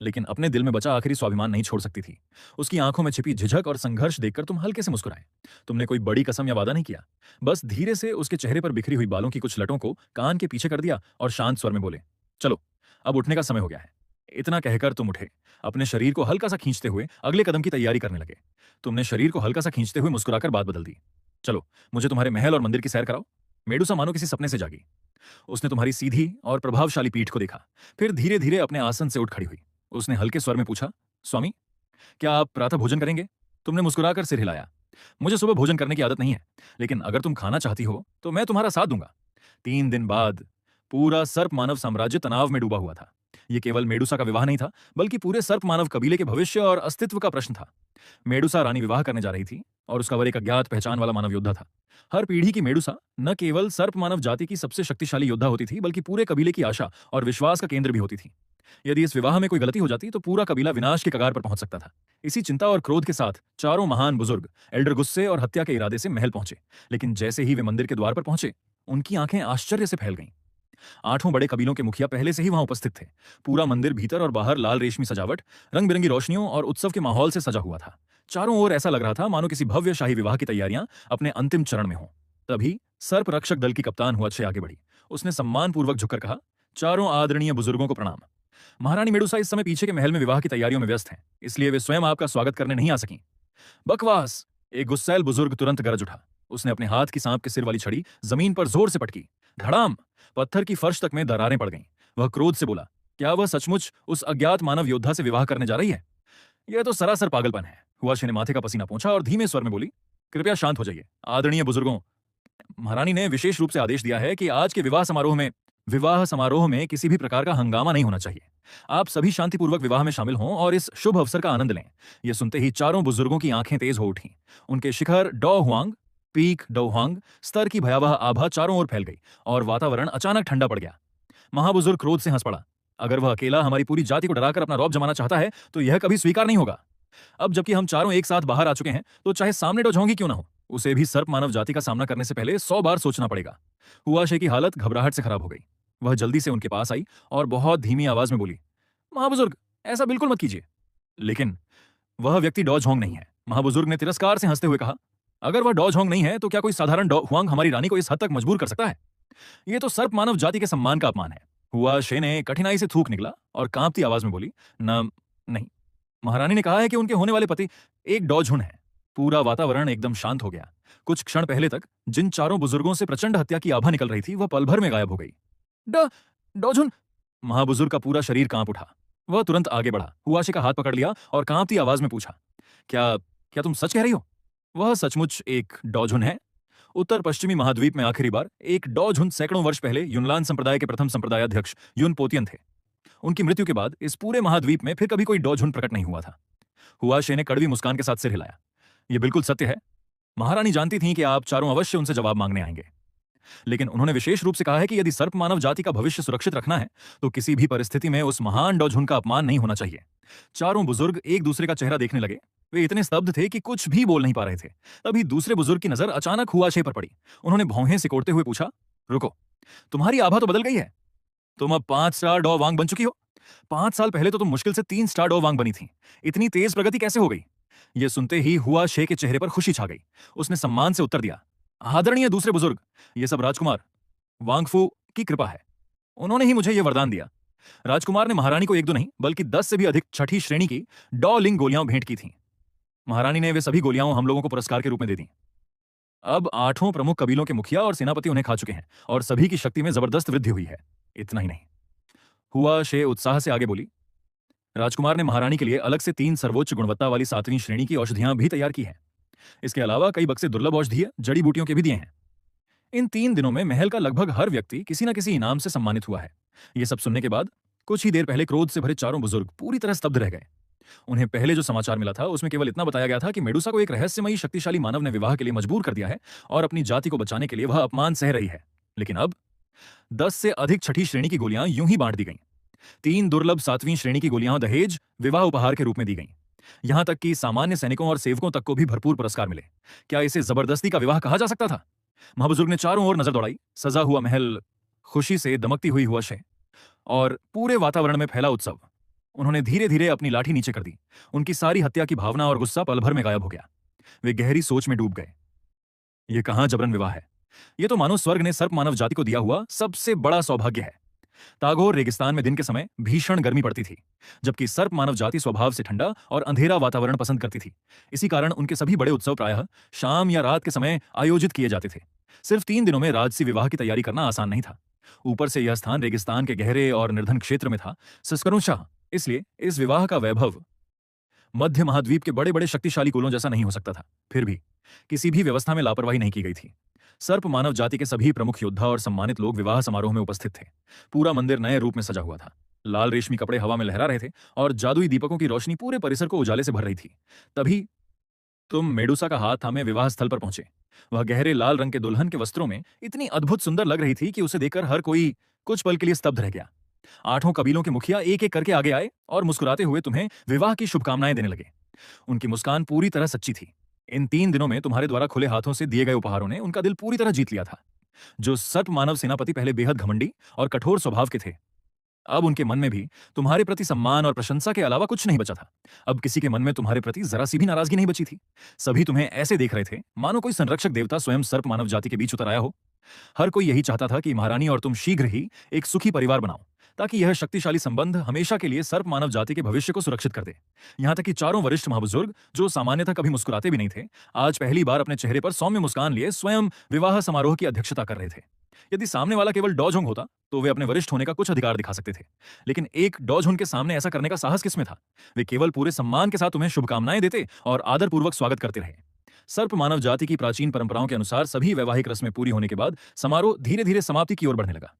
लेकिन अपने दिल में बचा आखिरी स्वाभिमान नहीं छोड़ सकती थी। उसकी आंखों में छिपी झिझक और संघर्ष देखकर तुम हल्के से मुस्कुराए। तुमने कोई बड़ी कसम या वादा नहीं किया, बस धीरे से उसके चेहरे पर बिखरी हुई बालों की कुछ लटों को कान के पीछे कर दिया और शांत स्वर में बोले, चलो, अब उठने का समय हो गया है। इतना कहकर तुम उठे, अपने शरीर को हल्का सा खींचते हुए अगले कदम की तैयारी करने लगे। तुमने शरीर को हल्का सा खींचते हुए मुस्कुराकर बात बदल दी, चलो, मुझे तुम्हारे महल और मंदिर की सैर कराओ। मेडुसा मानो किसी सपने से जागी। उसने तुम्हारी सीधी और प्रभावशाली पीठ को देखा, फिर धीरे धीरे अपने आसन से उठ खड़ी हुई। उसने हल्के स्वर में पूछा, स्वामी, क्या आप प्रातः भोजन करेंगे? तुमने मुस्कुराकर सिर हिलाया। मुझे सुबह भोजन करने की आदत नहीं है, लेकिन अगर तुम खाना चाहती हो तो मैं तुम्हारा साथ दूंगा। 3 दिन बाद पूरा सर्प मानव साम्राज्य तनाव में डूबा हुआ था। यह केवल मेडुसा का विवाह नहीं था, बल्कि पूरे सर्प मानव कबीले के भविष्य और अस्तित्व का प्रश्न था। मेडुसा रानी विवाह करने जा रही थी और उसका वर एक अज्ञात पहचान वाला मानव योद्धा था। हर पीढ़ी की मेडुसा न केवल सर्प मानव जाति की सबसे शक्तिशाली योद्धा होती थी, बल्कि पूरे कबीले की आशा और विश्वास का केंद्र भी होती थी। यदि इस विवाह में कोई गलती हो जाती तो पूरा कबीला विनाश के कगार पर पहुंच सकता था। इसी चिंता और क्रोध के साथ चारों महान बुजुर्ग एल्डर गुस्से और हत्या के इरादे से महल पहुंचे, लेकिन जैसे ही वे मंदिर के द्वार पर पहुंचे, उनकी आंखें आश्चर्य से फैल गईं। 8 बड़े कबीलों के मुखिया पहले से ही वहां उपस्थित थे। पूरा मंदिर भीतर और बाहर लाल रेशमी सजावट, रंग बिरंगी रोशनियों और उत्सव के माहौल से सजा हुआ था। चारों ओर ऐसा लग रहा था मानो किसी भव्य शाही विवाह की तैयारियां अपने अंतिम चरण में हों। तभी सर्प रक्षक दल की कप्तान हुआ आगे बढ़ी। उसने सम्मानपूर्वक झुककर कहा, चारों आदरणीय बुजुर्गों को प्रणाम। महारानी मेडुसा इस समय पीछे के महल में विवाह की तैयारियों में व्यस्त हैं, इसलिए वे स्वयं आपका स्वागत करने नहीं आ सकीं। बकवास! एक गुस्सैल बुजुर्ग तुरंत गरज उठा। उसने अपने हाथ की सांप के सिर वाली छड़ी जमीन पर जोर से पटकी। धड़ाम! पत्थर की फर्श तक में दरारें पड़ गईं। वह क्रोध से बोला, क्या वह सचमुच उस अज्ञात मानव योद्धा से विवाह करने जा रही है? यह तो सरासर पागलपन है। हुआशे ने माथे का पसीना पोंछा और धीमे स्वर में बोली, कृपया शांत हो जाइए। आदरणीय बुजुर्गों, महारानी ने विशेष रूप से आदेश दिया है कि आज के विवाह समारोह में किसी भी प्रकार का हंगामा नहीं होना चाहिए। आप सभी शांतिपूर्वक विवाह में शामिल हों और इस शुभ अवसर का आनंद लें। यह सुनते ही चारों बुजुर्गों की आंखें तेज हो उठीं। उनके शिखर डॉ हुआंग पीक डोहांग स्तर की भयावह आभा चारों ओर फैल गई और वातावरण अचानक ठंडा पड़ गया। महाबुजुर्ग क्रोध से हंस पड़ा। अगर वह अकेला हमारी पूरी जाति को डराकर अपना रौब जमाना चाहता है तो यह कभी स्वीकार नहीं होगा। अब जबकि हम चारों एक साथ बाहर आ चुके हैं तो चाहे सामने डोजोंगी क्यों ना हो, उसे भी सर्प मानव जाति का सामना करने से पहले 100 बार सोचना पड़ेगा। हुआशे की हालत घबराहट से खराब हो गई। वह जल्दी से उनके पास आई और बहुत धीमी आवाज में बोली, महाबुजुर्ग, ऐसा बिल्कुल मत कीजिए। लेकिन वह व्यक्ति डॉजहोंग नहीं है। महाबुजुर्ग ने तिरस्कार से हंसते हुए कहा, अगर वह डॉजहोंग नहीं है तो क्या कोई साधारण हुआंग हमारी रानी को इस हद तक मजबूर कर सकता है? यह तो सर्प मानव जाति के सम्मान का अपमान है। हुआशे ने कठिनाई से थूक निकला और कांपती आवाज में बोली, न नहीं, महारानी ने कहा है कि उनके होने वाले पति एक डॉजहुन है। पूरा वातावरण एकदम शांत हो गया। कुछ क्षण पहले तक जिन चारों बुजुर्गों से प्रचंड हत्या की आभा निकल रही थी वह पल भर में गायब हो गई। डॉजहुन! महाबुजुर्ग का पूरा शरीर कांप उठा। वह तुरंत आगे बढ़ा, हुआशे का हाथ पकड़ लिया और कांपती आवाज में पूछा, क्या क्या तुम सच कह रही हो? वह सचमुच एक डॉजहुन है। उत्तर पश्चिमी महाद्वीप में आखिरी बार एक डॉजहुन सैकड़ों वर्ष पहले युनलान संप्रदाय के प्रथम संप्रदायाध्यक्ष युन पोतियन थे। उनकी मृत्यु के बाद इस पूरे महाद्वीप में फिर कभी कोई डॉजहुन प्रकट नहीं हुआ था। हुआशे ने कड़वी मुस्कान के साथ सिर हिलाया। यह बिल्कुल सत्य है। महारानी जानती थीं कि आप चारों अवश्य उनसे जवाब मांगने आएंगे, लेकिन उन्होंने विशेष रूप से कहा है कि यदि सर्प मानव जाति का भविष्य सुरक्षित रखना है तो किसी भी परिस्थिति में उस महान डॉजहुन का अपमान नहीं होना चाहिए। चारों बुजुर्ग एक दूसरे का चेहरा देखने लगे। वे इतने स्तब्ध थे कि कुछ भी बोल नहीं पा रहे थे। तभी दूसरे बुजुर्ग की नजर अचानक हुआशे पर पड़ी। उन्होंने भौहें सिकोड़ते हुए पूछा, रुको, तुम्हारी आभा तो बदल गई है। तुम अब 5 स्टार डॉ वांग बन चुकी हो। 5 साल पहले तो तुम मुश्किल से 3 स्टार डॉ वांग बनी थी। इतनी तेज प्रगति कैसे हो गई? यह सुनते ही हुआशे के चेहरे पर खुशी छा गई। उसने सम्मान से उत्तर दिया, आदरणीय दूसरे बुजुर्ग, यह सब राजकुमार वांगफू की कृपा है। उन्होंने ही मुझे यह वरदान दिया। राजकुमार ने महारानी को 1-2 नहीं बल्कि 10 से भी अधिक छठी श्रेणी की डॉ लिंग गोलियां भेंट की थीं। महारानी ने वे सभी गोलियां हम लोगों को पुरस्कार के रूप में दे दी। अब 8 प्रमुख कबीलों के मुखिया और सेनापति उन्हें खा चुके हैं और सभी की शक्ति में जबरदस्त वृद्धि हुई है। इतना ही नहीं, हुआशे उत्साह से आगे बोली, राजकुमार ने महारानी के लिए अलग से 3 सर्वोच्च गुणवत्ता वाली 7वीं श्रेणी की औषधियां भी तैयार की हैं। इसके अलावा कई बक्से दुर्लभ औषधीय जड़ी बूटियों के भी दिए हैं। इन 3 दिनों में महल का लगभग हर व्यक्ति किसी न किसी इनाम से सम्मानित हुआ है। यह सब सुनने के बाद कुछ ही देर पहले क्रोध से भरे चारों बुजुर्ग पूरी तरह स्तब्ध रह गए। उन्हें पहले जो समाचार मिला था उसमें केवल इतना बताया गया था कि मेडुसा को एक रहस्यमयी शक्तिशाली मानव ने विवाह के लिए मजबूर कर दिया है और अपनी जाति को बचाने के लिए वह अपमान सह रही है। लेकिन अब 10 से अधिक छठी श्रेणी की गोलियां यूं ही बांट दी गईं। 3 दुर्लभ 7वीं श्रेणी की गोलियां दहेज विवाह उपहार के रूप में दी गईं। यहां तक कि सामान्य सैनिकों और सेवकों तक को भी भरपूर पुरस्कार मिले। क्या इसे जबरदस्ती का विवाह कहा जा सकता था? महाबुजुर्ग ने चारों ओर नजर दौड़ाई। सजा हुआ महल, खुशी से दमकती हुई हुआशे और पूरे वातावरण में फैला उत्सव। उन्होंने धीरे धीरे अपनी लाठी नीचे कर दी। उनकी सारी हत्या की भावना और गुस्सा पल भर में गायब हो गया। वे गहरी सोच में डूब गए। यह कहां जबरन विवाह है? यह तो मानो स्वर्ग ने सर्प मानव जाति को दिया हुआ सबसे बड़ा सौभाग्य है। तागोर रेगिस्तान में दिन के समय भीषण गर्मी पड़ती थी, जबकि सर्प मानव जाति स्वभाव से ठंडा और अंधेरा वातावरण पसंद करती थी। इसी कारण उनके सभी बड़े उत्सव प्रायः शाम या रात के समय आयोजित किए जाते थे। सिर्फ 3 दिनों में राजसी विवाह की तैयारी करना आसान नहीं था। ऊपर से यह स्थान रेगिस्तान के गहरे और निर्धन क्षेत्र में था, सस्करुशाह। इसलिए इस विवाह का वैभव मध्य महाद्वीप के बड़े बड़े शक्तिशाली कुलों जैसा नहीं हो सकता था। फिर भी किसी भी व्यवस्था में लापरवाही नहीं की गई थी। सर्प मानव जाति के सभी प्रमुख योद्धा और सम्मानित लोग विवाह समारोह में उपस्थित थे। पूरा मंदिर नए रूप में सजा हुआ था। लाल रेशमी कपड़े हवा में लहरा रहे थे और जादुई दीपकों की रोशनी पूरे परिसर को उजाले से भर रही थी। तभी तुम मेडुसा का हाथ थामे विवाह स्थल पर पहुंचे। वह गहरे लाल रंग के दुल्हन के वस्त्रों में इतनी अद्भुत सुंदर लग रही थी कि उसे देखकर हर कोई कुछ पल के लिए स्तब्ध रह गया। 8 कबीलों के मुखिया एक एक करके आगे आए और मुस्कुराते हुए तुम्हें विवाह की शुभकामनाएं देने लगे। उनकी मुस्कान पूरी तरह सच्ची थी। इन 3 दिनों में तुम्हारे द्वारा खुले हाथों से दिए गए उपहारों ने उनका दिल पूरी तरह जीत लिया था। जो सर्प मानव सेनापति पहले बेहद घमंडी और कठोर स्वभाव के थे, अब उनके मन में भी तुम्हारे प्रति सम्मान और प्रशंसा के अलावा कुछ नहीं बचा था। अब किसी के मन में तुम्हारे प्रति जरा सी भी नाराजगी नहीं बची थी। सभी तुम्हें ऐसे देख रहे थे मानो कोई संरक्षक देवता स्वयं सर्प मानव जाति के बीच उतर आया हो। हर कोई यही चाहता था कि महारानी और तुम शीघ्र ही एक सुखी परिवार बनाओ, ताकि यह शक्तिशाली संबंध हमेशा के लिए सर्प मानव जाति के भविष्य को सुरक्षित कर दे। यहां तक कि चारों वरिष्ठ महाबुजुर्ग, जो सामान्यतः कभी मुस्कुराते भी नहीं थे, आज पहली बार अपने चेहरे पर सौम्य मुस्कान लिए स्वयं विवाह समारोह की अध्यक्षता कर रहे थे। यदि सामने वाला केवल डॉजहोंग होता तो वे अपने वरिष्ठ होने का कुछ अधिकार दिखा सकते थे, लेकिन एक डॉजहोंग के सामने ऐसा करने का साहस किसमें था? वे केवल पूरे सम्मान के साथ तुम्हें शुभकामनाएं देते और आदरपूर्वक स्वागत करते रहे। सर्प मानव जाति की प्राचीन परंपराओं के अनुसार सभी वैवाहिक रस्में पूरी होने के बाद समारोह धीरे धीरे समाप्ति की ओर बढ़ने लगा।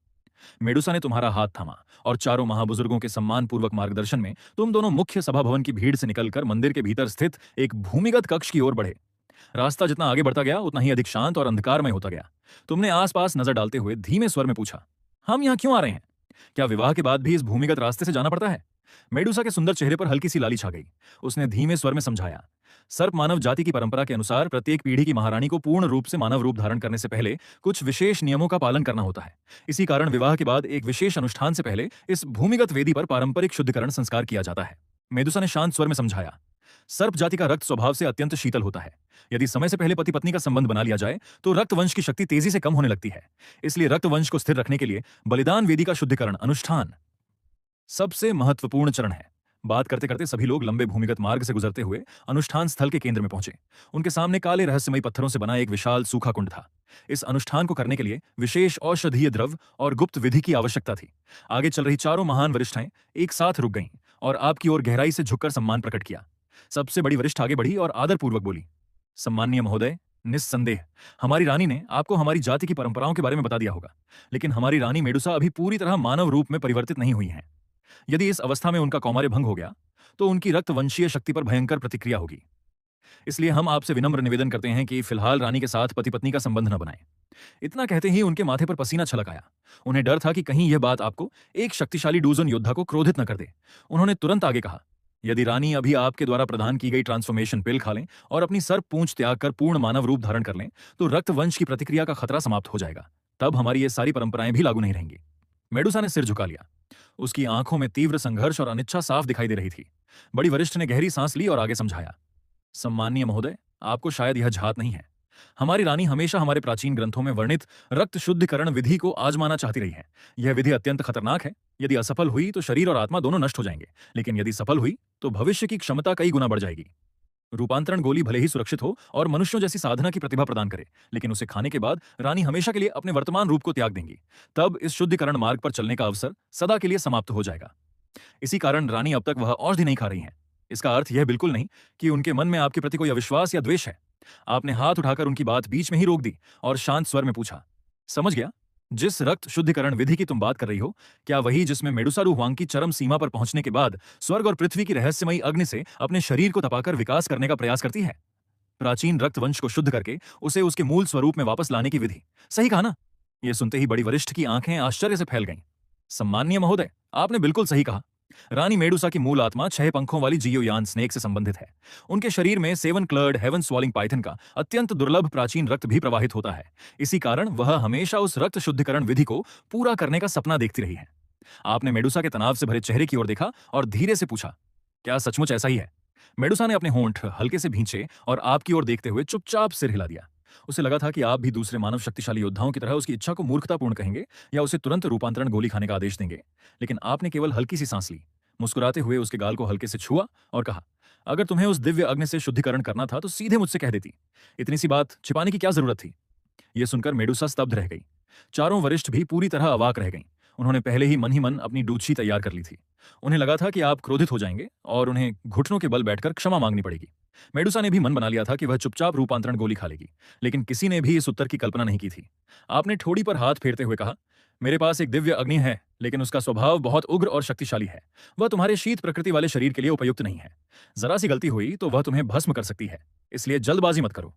मेडुसा ने तुम्हारा हाथ थामा और चारों महाबुजुर्गों के सम्मानपूर्वक मार्गदर्शन में तुम दोनों मुख्य सभा भवन की भीड़ से निकलकर मंदिर के भीतर स्थित एक भूमिगत कक्ष की ओर बढ़े। रास्ता जितना आगे बढ़ता गया उतना ही अधिक शांत और अंधकारमय होता गया। तुमने आसपास नजर डालते हुए धीमे स्वर में पूछा, हम यहाँ क्यों आ रहे हैं? क्या विवाह के बाद भी इस भूमिगत रास्ते से जाना पड़ता है? मेडुसा के सुंदर चेहरे पर हल्की सी लाली छा गई। उसने धीमे स्वर में समझाया, सर्प मानव जाति की परंपरा के अनुसार प्रत्येक पीढ़ी की महारानी को पूर्ण रूप से मानव रूप धारण करने से पहले कुछ विशेष नियमों का पालन करना होता है। इसी कारण विवाह के बाद एक विशेष अनुष्ठान से पहले इस भूमिगत वेदी पर पारंपरिक शुद्धिकरण संस्कार किया जाता है। मेदुसा ने शांत स्वर में समझाया, सर्प जाति का रक्त स्वभाव से अत्यंत शीतल होता है। यदि समय से पहले पति पत्नी का संबंध बना लिया जाए तो रक्त वंश की शक्ति तेजी से कम होने लगती है। इसलिए रक्त वंश को स्थिर रखने के लिए बलिदान वेदी का शुद्धिकरण अनुष्ठान सबसे महत्वपूर्ण चरण है। बात करते करते सभी लोग लंबे भूमिगत मार्ग से गुजरते हुए अनुष्ठान स्थल के केंद्र में पहुंचे। उनके सामने काले रहस्यमयी पत्थरों से बना एक विशाल सूखा कुंड था। इस अनुष्ठान को करने के लिए विशेष औषधीय द्रव्य और गुप्त विधि की आवश्यकता थी। आगे चल रही चारों महान वरिष्ठाएं एक साथ रुक गईं और आपकी ओर गहराई से झुककर सम्मान प्रकट किया। सबसे बड़ी वरिष्ठ आगे बढ़ी और आदरपूर्वक बोली, सम्माननीय महोदय, निस्संदेह हमारी रानी ने आपको हमारी जाति की परंपराओं के बारे में बता दिया होगा, लेकिन हमारी रानी मेडुसा अभी पूरी तरह मानव रूप में परिवर्तित नहीं हुई हैं। यदि इस अवस्था में उनका कौमार्य भंग हो गया तो उनकी रक्तवंशीय शक्ति पर भयंकर प्रतिक्रिया होगी। इसलिए हम आपसे विनम्र निवेदन करते हैं कि फिलहाल रानी के साथ पति पत्नी का संबंध न बनाएं। इतना कहते ही उनके माथे पर पसीना छलक आया। उन्हें डर था कि कहीं यह बात आपको, एक शक्तिशाली डूजन योद्धा को, क्रोधित न कर दे। उन्होंने तुरंत आगे कहा, यदि रानी अभी आपके द्वारा प्रदान की गई ट्रांसफॉर्मेशन पिल खा लें और अपनी सर्प पूंछ त्याग कर पूर्ण मानव रूप धारण कर लें तो रक्तवंश की प्रतिक्रिया का खतरा समाप्त हो जाएगा। तब हमारी ये सारी परंपराएं भी लागू नहीं रहेंगी। मेडुसा ने सिर झुका लिया। उसकी आंखों में तीव्र संघर्ष और अनिच्छा साफ दिखाई दे रही थी। बड़ी वरिष्ठ ने गहरी सांस ली और आगे समझाया, सम्माननीय महोदय, आपको शायद यह झात नहीं है। हमारी रानी हमेशा हमारे प्राचीन ग्रंथों में वर्णित रक्त शुद्धिकरण विधि को आजमाना चाहती रही है। यह विधि अत्यंत खतरनाक है। यदि असफल हुई तो शरीर और आत्मा दोनों नष्ट हो जाएंगे, लेकिन यदि सफल हुई तो भविष्य की क्षमता कई गुना बढ़ जाएगी। रूपांतरण गोली भले ही सुरक्षित हो और मनुष्यों जैसी साधना की प्रतिभा प्रदान करे, लेकिन उसे खाने के बाद रानी हमेशा के लिए अपने वर्तमान रूप को त्याग देंगी। तब इस शुद्धिकरण मार्ग पर चलने का अवसर सदा के लिए समाप्त हो जाएगा। इसी कारण रानी अब तक वह औषधि नहीं खा रही हैं। इसका अर्थ यह बिल्कुल नहीं कि उनके मन में आपके प्रति कोई अविश्वास या द्वेष है। आपने हाथ उठाकर उनकी बात बीच में ही रोक दी और शांत स्वर में पूछा, समझ गया, जिस रक्त शुद्धिकरण विधि की तुम बात कर रही हो, क्या वही जिसमें मेडुसारू हुआंग की चरम सीमा पर पहुंचने के बाद स्वर्ग और पृथ्वी की रहस्यमयी अग्नि से अपने शरीर को तपाकर विकास करने का प्रयास करती है? प्राचीन रक्तवंश को शुद्ध करके उसे उसके मूल स्वरूप में वापस लाने की विधि। सही कहा ना? यह सुनते ही बड़ी वरिष्ठ की आंखें आश्चर्य से फैल गईं। सम्माननीय महोदय, आपने बिल्कुल सही कहा। रानी मेडुसा की मूल आत्मा 6 पंखों वाली जियोयान स्नेक से संबंधित है। उनके शरीर में 7 क्लर्ड हेवन स्वॉलिंग पाइथन का अत्यंत दुर्लभ प्राचीन रक्त भी प्रवाहित होता है। इसी कारण वह हमेशा उस रक्त शुद्धिकरण विधि को पूरा करने का सपना देखती रही है। आपने मेडुसा के तनाव से भरे चेहरे की ओर देखा और धीरे से पूछा, क्या सचमुच ऐसा ही है? मेडुसा ने अपने होंठ हल्के से भींचे और आपकी ओर देखते हुए चुपचाप सिर हिला दिया। उसे लगा था कि आप भी दूसरे मानव शक्तिशाली योद्धाओं की तरह उसकी इच्छा को मूर्खतापूर्ण कहेंगे या उसे तुरंत रूपांतरण गोली खाने का आदेश देंगे, लेकिन आपने केवल हल्की सी सांस ली, मुस्कुराते हुए उसके गाल को हल्के से छुआ और कहा, अगर तुम्हें उस दिव्य अग्नि से शुद्धिकरण करना था तो सीधे मुझसे कह देती। इतनी सी बात छिपाने की क्या जरूरत थी? यह सुनकर मेडुसा स्तब्ध रह गई। चारों वरिष्ठ भी पूरी तरह अवाक रह गईं। उन्होंने पहले ही मन अपनी डूची तैयार कर ली थी। उन्हें लगा था कि आप क्रोधित हो जाएंगे और उन्हें घुटनों के बल बैठकर क्षमा मांगनी पड़ेगी। मेडुसा ने भी मन बना लिया था कि वह चुपचाप रूपांतरण गोली खा लेगी, लेकिन किसी ने भी इस उत्तर की कल्पना नहीं की थी। आपने ठोड़ी पर हाथ फेरते हुए कहा, मेरे पास एक दिव्य अग्नि है, लेकिन उसका स्वभाव बहुत उग्र और शक्तिशाली है। वह तुम्हारे शीत प्रकृति वाले शरीर के लिए उपयुक्त नहीं है। जरा सी गलती हुई तो वह तुम्हें भस्म कर सकती है, इसलिए जल्दबाजी मत करो।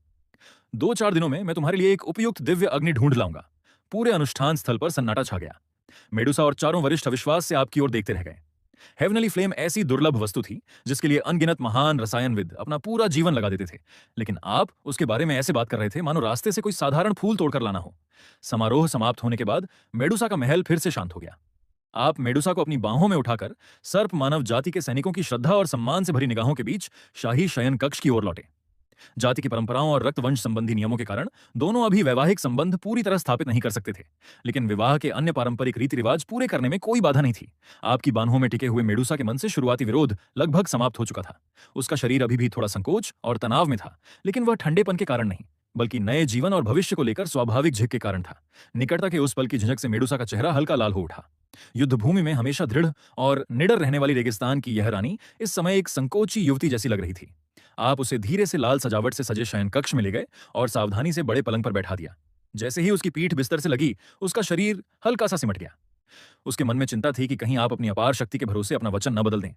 2-4 दिनों में मैं तुम्हारे लिए एक उपयुक्त दिव्य अग्नि ढूंढ लाऊंगा। पूरे अनुष्ठान स्थल पर सन्नाटा छा गया। मेडुसा और चारों वरिष्ठ अविश्वास से आपकी ओर देखते रह गए। हेवनली फ्लेम ऐसी दुर्लभ वस्तु थी जिसके लिए अनगिनत महान रसायनविद अपना पूरा जीवन लगा देते थे, लेकिन आप उसके बारे में ऐसे बात कर रहे थे मानो रास्ते से कोई साधारण फूल तोड़कर लाना हो। समारोह समाप्त होने के बाद मेडुसा का महल फिर से शांत हो गया। आप मेडुसा को अपनी बाहों में उठाकर सर्प मानव जाति के सैनिकों की श्रद्धा और सम्मान से भरी निगाहों के बीच शाही शयन कक्ष की ओर लौटे। जाति की परंपराओं और रक्तवंश संबंधी नियमों के कारण दोनों अभी वैवाहिक संबंध पूरी तरह स्थापित नहीं कर सकते थे, लेकिन विवाह के अन्य पारंपरिक रीति रिवाज पूरे करने में कोई बाधा नहीं थी। आपकी बाहों में टिके हुए मेडुसा के मन से शुरुआती विरोध लगभग समाप्त हो चुका था। उसका शरीर अभी भी थोड़ा संकोच और तनाव में था, लेकिन वह ठंडेपन के कारण नहीं, बल्कि नए जीवन और भविष्य को लेकर स्वाभाविक झिक के कारण था। निकटता के उस पल की झिझक से मेडुसा का चेहरा हल्का लाल हो उठा। युद्ध भूमि में हमेशा दृढ़ और निडर रहने वाली रेगिस्तान की यह रानी इस समय एक संकोची युवती जैसी लग रही थी। आप उसे धीरे से लाल सजावट से सजे शयन कक्ष में ले गए और सावधानी से बड़े पलंग पर बैठा दिया। जैसे ही उसकी पीठ बिस्तर से लगी, उसका शरीर हल्का सा सिमट गया। उसके मन में चिंता थी कि कहीं आप अपनी अपार शक्ति के भरोसे अपना वचन न बदल दें।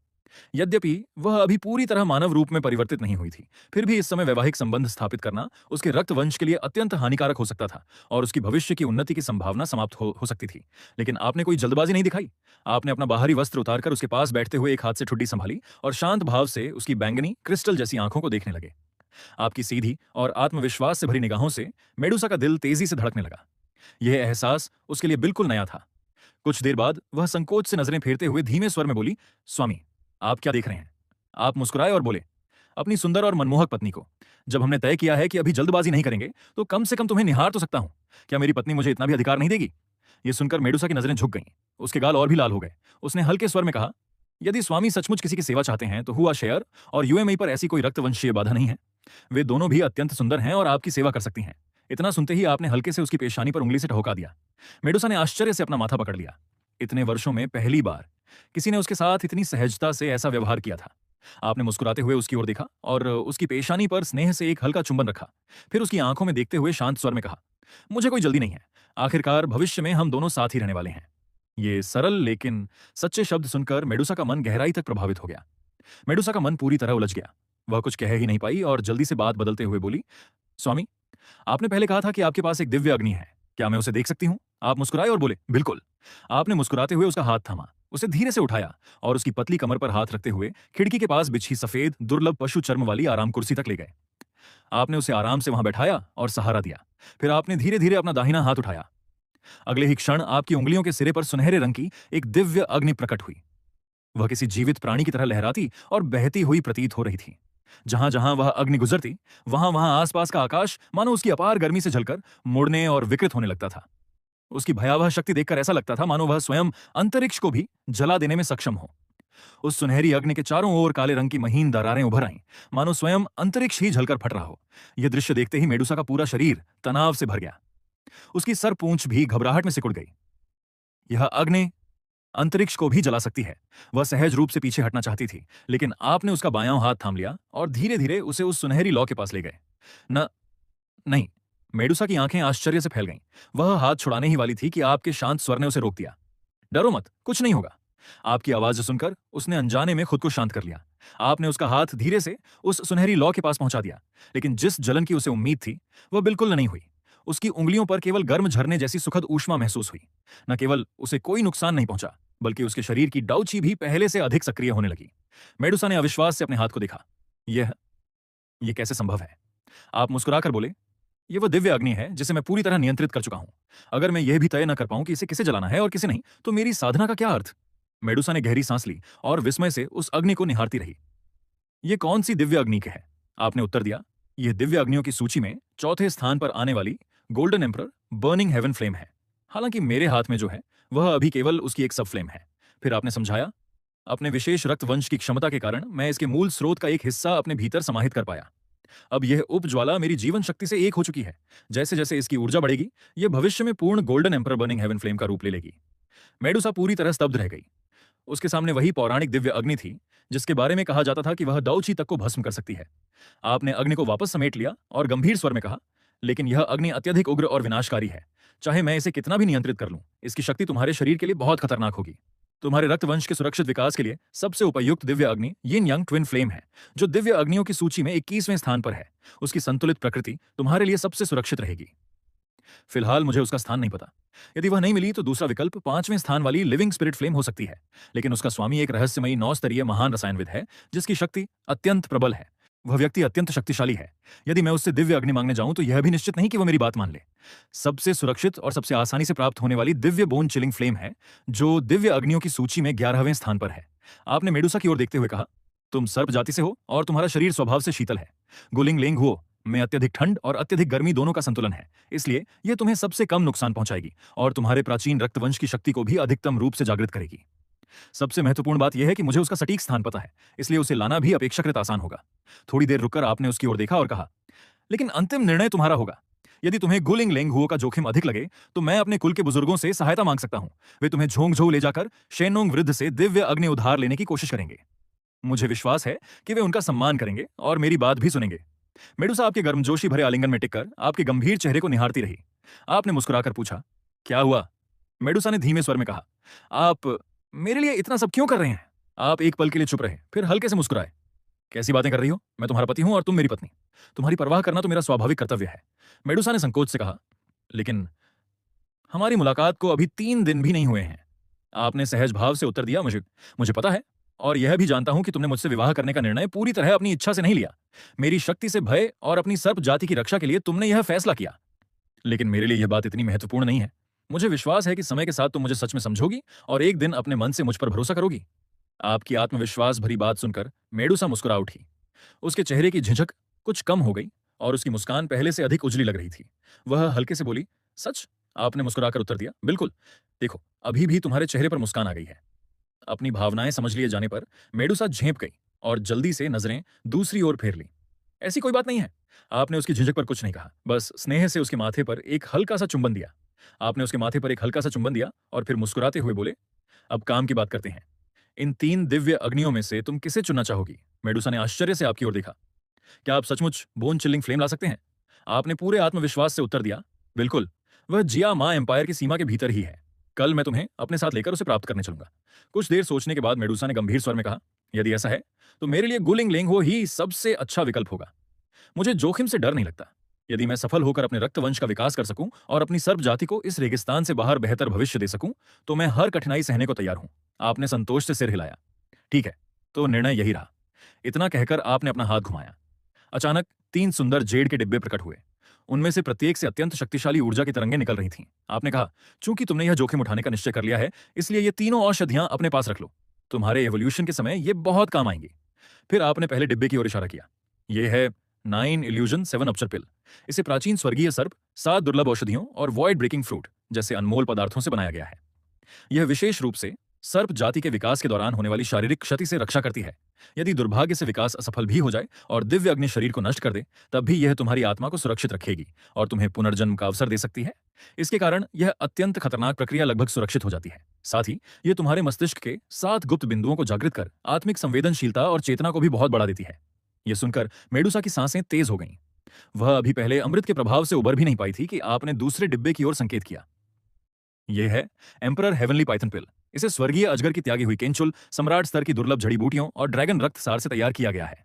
यद्यपि वह अभी पूरी तरह मानव रूप में परिवर्तित नहीं हुई थी, फिर भी इस समय वैवाहिक संबंध स्थापित करना उसके रक्त वंश के लिए अत्यंत हानिकारक हो सकता था और उसकी भविष्य की उन्नति की संभावना समाप्त हो सकती थी। लेकिन आपने कोई जल्दबाजी नहीं दिखाई। आपने अपना बाहरी वस्त्र उतारकर उसके पास बैठते हुए एक हाथ से ठुड्डी संभाली और शांत भाव से उसकी बैंगनी क्रिस्टल जैसी आंखों को देखने लगे। आपकी सीधी और आत्मविश्वास से भरी निगाहों से मेडुसा का दिल तेजी से धड़कने लगा। यह एहसास उसके लिए बिल्कुल नया था। कुछ देर बाद वह संकोच से नजरें फेरते हुए धीमे स्वर में बोली, स्वामी, आप क्या देख रहे हैं? आप मुस्कुराए और बोले, अपनी सुंदर और मनमोहक पत्नी को। जब हमने तय किया है कि अभी जल्दबाजी नहीं करेंगे, तो कम से कम तुम्हें निहार तो सकता हूं। क्या मेरी पत्नी मुझे इतना भी अधिकार नहीं देगी? यह सुनकर मेडुसा की नजरें झुक गईं। उसके गाल और भी लाल हो गए। उसने हल्के स्वर में कहा, यदि स्वामी सचमुच किसी की सेवा चाहते हैं तो हुआ शेयर और यूएमई पर ऐसी कोई रक्तवंशीय बाधा नहीं है। वे दोनों भी अत्यंत सुंदर हैं और आपकी सेवा कर सकती हैं। इतना सुनते ही आपने हल्के से उसकी पेशानी पर उंगली से ठोका दिया। मेडुसा ने आश्चर्य से अपना माथा पकड़ लिया। इतने वर्षों में पहली बार किसी ने उसके साथ इतनी सहजता से ऐसा व्यवहार किया था। आपने मुस्कुराते हुए उसकी ओर देखा और उसकी पेशानी पर स्नेह से एक हल्का चुंबन रखा। फिर उसकी आंखों में देखते हुए शांत स्वर में कहा, मुझे कोई जल्दी नहीं है। आखिरकार भविष्य में हम दोनों साथ ही रहने वाले हैं। ये सरल लेकिन सच्चे शब्द सुनकर मेडुसा का मन गहराई तक प्रभावित हो गया। मेडुसा का मन पूरी तरह उलझ गया। वह कुछ कह ही नहीं पाई और जल्दी से बात बदलते हुए बोली, स्वामी, आपने पहले कहा था कि आपके पास एक दिव्य अग्नि है। क्या मैं उसे देख सकती हूं? आप मुस्कुराए और बोले, बिल्कुल। आपने मुस्कुराते हुए उसका हाथ थामा, उसे धीरे से उठाया और उसकी पतली कमर पर हाथ रखते हुए खिड़की के पास बिछी सफेद दुर्लभ पशु चर्म वाली आराम कुर्सी तक ले गए। आपने उसे आराम से वहां बैठाया और सहारा दिया। फिर आपने धीरे धीरे अपना दाहिना हाथ उठाया। अगले ही क्षण आपकी उंगलियों के सिरे पर सुनहरे रंग की एक दिव्य अग्नि प्रकट हुई। वह किसी जीवित प्राणी की तरह लहराती और बहती हुई प्रतीत हो रही थी। जहां जहां वह अग्नि गुजरती, वहां वहां आसपास का आकाश मानो उसकी अपार गर्मी से जलकर मुड़ने और विकृत होने लगता था। उसकी भयावह शक्ति देखकर ऐसा लगता था मानो वह स्वयं अंतरिक्ष को भी जला देने में सक्षम हो। उस सुनहरी अग्नि के चारों ओर काले रंग की महीन दरारें उभर आईं, मानो स्वयं अंतरिक्ष ही जलकर फट रहा हो। यह दृश्य देखते ही मेडुसा का पूरा शरीर तनाव से भर गया। उसकी सर पूंछ भी घबराहट में सिकुड़ गई। यह अग्नि अंतरिक्ष को भी जला सकती है। वह सहज रूप से पीछे हटना चाहती थी, लेकिन आपने उसका बायां हाथ थाम लिया और धीरे धीरे उसे उस सुनहरी लौ के पास ले गए। न नहीं। मेडुसा की आंखें आश्चर्य से फैल गईं। वह हाथ छुड़ाने ही वाली थी कि आपके शांत स्वर ने उसे रोक दिया। डरो मत, कुछ नहीं होगा। आपकी आवाज सुनकर उसने अनजाने में खुद को शांत कर लिया। आपने उसका हाथ धीरे से उस सुनहरी लौ के पास पहुंचा दिया, लेकिन जिस जलन की उसे उम्मीद थी वह बिल्कुल नहीं हुई। उसकी उंगलियों पर केवल गर्म झरने जैसी सुखद ऊष्मा महसूस हुई। न केवल उसे कोई नुकसान नहीं पहुंचा, बल्कि उसके शरीर की डाउची भी पहले से अधिक सक्रिय होने लगी। मेडुसा ने अविश्वास से अपने हाथ को देखा। यह कैसे संभव है? आप मुस्कुराकर बोले, यह वह दिव्य अग्नि है जिसे मैं पूरी तरह नियंत्रित कर चुका हूं। अगर मैं यह भी तय न कर पाऊं कि इसे किसे जलाना है और किसे नहीं, तो मेरी साधना का क्या अर्थ? मेडुसा ने गहरी सांस ली और विस्मय से उस अग्नि को निहारती रही। यह कौन सी दिव्य अग्नि के है? आपने उत्तर दिया, यह दिव्य अग्नियों की सूची में चौथे स्थान पर आने वाली golden emperor burning heaven flame है। हालांकि मेरे हाथ में जो है वह अभी केवल उसकी एक सब फ्लेम है। फिर आपने समझाया, अपने विशेष रक्त वंश की क्षमता के कारण मैं इसके मूल स्रोत का एक हिस्सा अपने भीतर समाहित कर पाया। अब यह उपज्वाला मेरी जीवन शक्ति से एक हो चुकी है। जैसे जैसे इसकी ऊर्जा बढ़ेगी, यह भविष्य में पूर्ण golden emperor burning heaven flame का रूप ले लेगी। मेडुसा पूरी तरह स्तब्ध रह गई। उसके सामने वही पौराणिक दिव्य अग्नि थी जिसके बारे में कहा जाता था कि वह दाउची तक को भस्म कर सकती है। आपने अग्नि को वापस समेट लिया और गंभीर स्वर में कहा, लेकिन यह अग्नि अत्यधिक उग्र और विनाशकारी है। चाहे मैं इसे कितना भी नियंत्रित कर लूं, इसकी शक्ति तुम्हारे शरीर के लिए बहुत खतरनाक होगी। तुम्हारे रक्तवंश के सुरक्षित विकास के लिए सबसे उपयुक्त दिव्य अग्नि यिन यांग ट्विन फ्लेम है, जो दिव्य अग्नियों की सूची में 21वें स्थान पर है। उसकी संतुलित प्रकृति तुम्हारे लिए सबसे सुरक्षित रहेगी। फिलहाल मुझे उसका स्थान नहीं पता। यदि वह नहीं मिली तो दूसरा विकल्प 5वें स्थान वाली लिविंग स्पिरिट फ्लेम हो सकती है, लेकिन उसका स्वामी एक रहस्यमयी 9 स्तरीय महान रसायनविद है जिसकी शक्ति अत्यंत प्रबल है। वह व्यक्ति अत्यंत शक्तिशाली है। यदि मैं उससे दिव्य अग्नि मांगने जाऊं तो यह भी निश्चित नहीं कि वह मेरी बात मान ले। सबसे सुरक्षित और सबसे आसानी से प्राप्त होने वाली दिव्य बोन चिलिंग फ्लेम है, जो दिव्य अग्नियों की सूची में 11वें स्थान पर है। आपने मेडुसा की ओर देखते हुए कहा, तुम सर्प जाति से हो और तुम्हारा शरीर स्वभाव से शीतल है। गुलिंग लेंग हुओ में अत्यधिक ठंड और अत्यधिक गर्मी दोनों का संतुलन है, इसलिए यह तुम्हें सबसे कम नुकसान पहुंचाएगी और तुम्हारे प्राचीन रक्तवंश की शक्ति को भी अधिकतम रूप से जागृत करेगी। सबसे महत्वपूर्ण बात यह है कि मुझे उसका सटीक स्थान पता है, इसलिए उसे लाना भी अपेक्षाकृत आसान होगा। थोड़ी देर रुककर आपने उसकी ओर देखा और कहा, लेकिन अंतिम निर्णय तुम्हारा होगा। यदि तुम्हें गुलिंग लेंग हुओ का जोखिम अधिक लगे तो मैं अपने कुल के बुजुर्गों से सहायता मांग सकता हूं। वे तुम्हें झोंकझों ले जाकर शेनोंग वृद्ध से दिव्य अग्नि उधार लेने की कोशिश करेंगे। मुझे विश्वास है कि वे उनका सम्मान करेंगे और मेरी बात भी सुनेंगे। मेडुसा आपके गर्मजोशी भरे आलिंगन में टिककर आपके गंभीर चेहरे को निहारती रही। आपने मुस्कुराकर पूछा, क्या हुआ? मेडुसा ने धीमे स्वर में कहा, आप मेरे लिए इतना सब क्यों कर रहे हैं? आप एक पल के लिए चुप रहे, फिर हल्के से मुस्कुराए। कैसी बातें कर रही हो? मैं तुम्हारा पति हूं और तुम मेरी पत्नी। तुम्हारी परवाह करना तो मेरा स्वाभाविक कर्तव्य है। मेडुसा ने संकोच से कहा, लेकिन हमारी मुलाकात को अभी 3 दिन भी नहीं हुए हैं। आपने सहज भाव से उत्तर दिया, मुझे मुझे पता है, और यह भी जानता हूं कि तुमने मुझसे विवाह करने का निर्णय पूरी तरह अपनी इच्छा से नहीं लिया। मेरी शक्ति से भय और अपनी सर्प जाति की रक्षा के लिए तुमने यह फैसला किया। लेकिन मेरे लिए यह बात इतनी महत्वपूर्ण नहीं है। मुझे विश्वास है कि समय के साथ तुम मुझे सच में समझोगी और एक दिन अपने मन से मुझ पर भरोसा करोगी। आपकी आत्मविश्वास भरी बात सुनकर मेडुसा मुस्कुरा उठी। उसके चेहरे की झिझक कुछ कम हो गई और उसकी मुस्कान पहले से अधिक उजली लग रही थी। वह हल्के से बोली, सच? आपने मुस्कुराकर उत्तर दिया, बिल्कुल। देखो, अभी भी तुम्हारे चेहरे पर मुस्कान आ गई है। अपनी भावनाएं समझ लिए जाने पर मेडुसा झेंप गई और जल्दी से नजरें दूसरी ओर फेर ली। ऐसी कोई बात नहीं है। आपने उसकी झिझक पर कुछ नहीं कहा, बस स्नेह से उसके माथे पर एक हल्का सा चुंबन दिया। आपने उसके माथे पर एक हल्का सा चुंबन दिया और फिर मुस्कुराते हुए बोले, अब काम की बात करते हैं। इन 3 दिव्य अग्नियों में से तुम किसे चुनना चाहोगी? मेडुसा ने आश्चर्य से आपकी ओर देखा। क्या आप सचमुच बोन चिल्लिंग फ्लेम ला सकते हैं? आपने पूरे आत्मविश्वास से उत्तर दिया, बिल्कुल। वह जिया मां एम्पायर की सीमा के भीतर ही है। कल मैं तुम्हें अपने साथ लेकर उसे प्राप्त करने चलूंगा। कुछ देर सोचने के बाद मेडुसा ने गंभीर स्वर में कहा, यदि ऐसा है तो मेरे लिए गुलिंग लेंगहो ही सबसे अच्छा विकल्प होगा। मुझे जोखिम से डर नहीं लगता। यदि मैं सफल होकर अपने रक्तवंश का विकास कर सकूं और अपनी सर्प जाति को इस रेगिस्तान से बाहर बेहतर भविष्य दे सकूं, तो मैं हर कठिनाई सहने को तैयार हूं। आपने संतोष से सिर हिलाया। ठीक है, तो निर्णय यही रहा। इतना कहकर आपने अपना हाथ घुमाया। अचानक 3 सुंदर जेड के डिब्बे प्रकट हुए। उनमें से प्रत्येक से अत्यंत शक्तिशाली ऊर्जा की तरंगें निकल रही थीं। आपने कहा, चूंकि तुमने यह जोखिम उठाने का निश्चय कर लिया है, इसलिए ये तीनों औषधियां अपने पास रख लो। तुम्हारे एवोल्यूशन के समय ये बहुत काम आएंगी। फिर आपने पहले डिब्बे की ओर इशारा किया। यह है 9 इल्यूजन 7 अपचर पिल। इसे प्राचीन स्वर्गीय सर्प, 7 दुर्लभ औषधियों और वॉइड ब्रेकिंग फ्रूट जैसे अनमोल पदार्थों से बनाया गया है। यह विशेष रूप से सर्प जाति के विकास के दौरान होने वाली शारीरिक क्षति से रक्षा करती है। यदि दुर्भाग्य से विकास असफल भी हो जाए और दिव्य अग्नि शरीर को नष्ट कर दे, तब भी यह तुम्हारी आत्मा को सुरक्षित रखेगी और तुम्हें पुनर्जन्म का अवसर दे सकती है। इसके कारण यह अत्यंत खतरनाक प्रक्रिया लगभग सुरक्षित हो जाती है। साथ ही यह तुम्हारे मस्तिष्क के 7 गुप्त बिंदुओं को जागृत कर आत्मिक संवेदनशीलता और चेतना को भी बहुत बढ़ा देती है। यह सुनकर मेडुसा की सांसें तेज हो गईं। वह अभी पहले अमृत के प्रभाव से उबर भी नहीं पाई थी कि आपने दूसरे डिब्बे की ओर संकेत किया। यह है एम्परर हेवनली पाइथन पिल। इसे स्वर्गीय अजगर की त्यागी हुई केंचुल, सम्राट स्तर की दुर्लभ जड़ी बूटियों और ड्रैगन रक्त सार से तैयार किया गया है।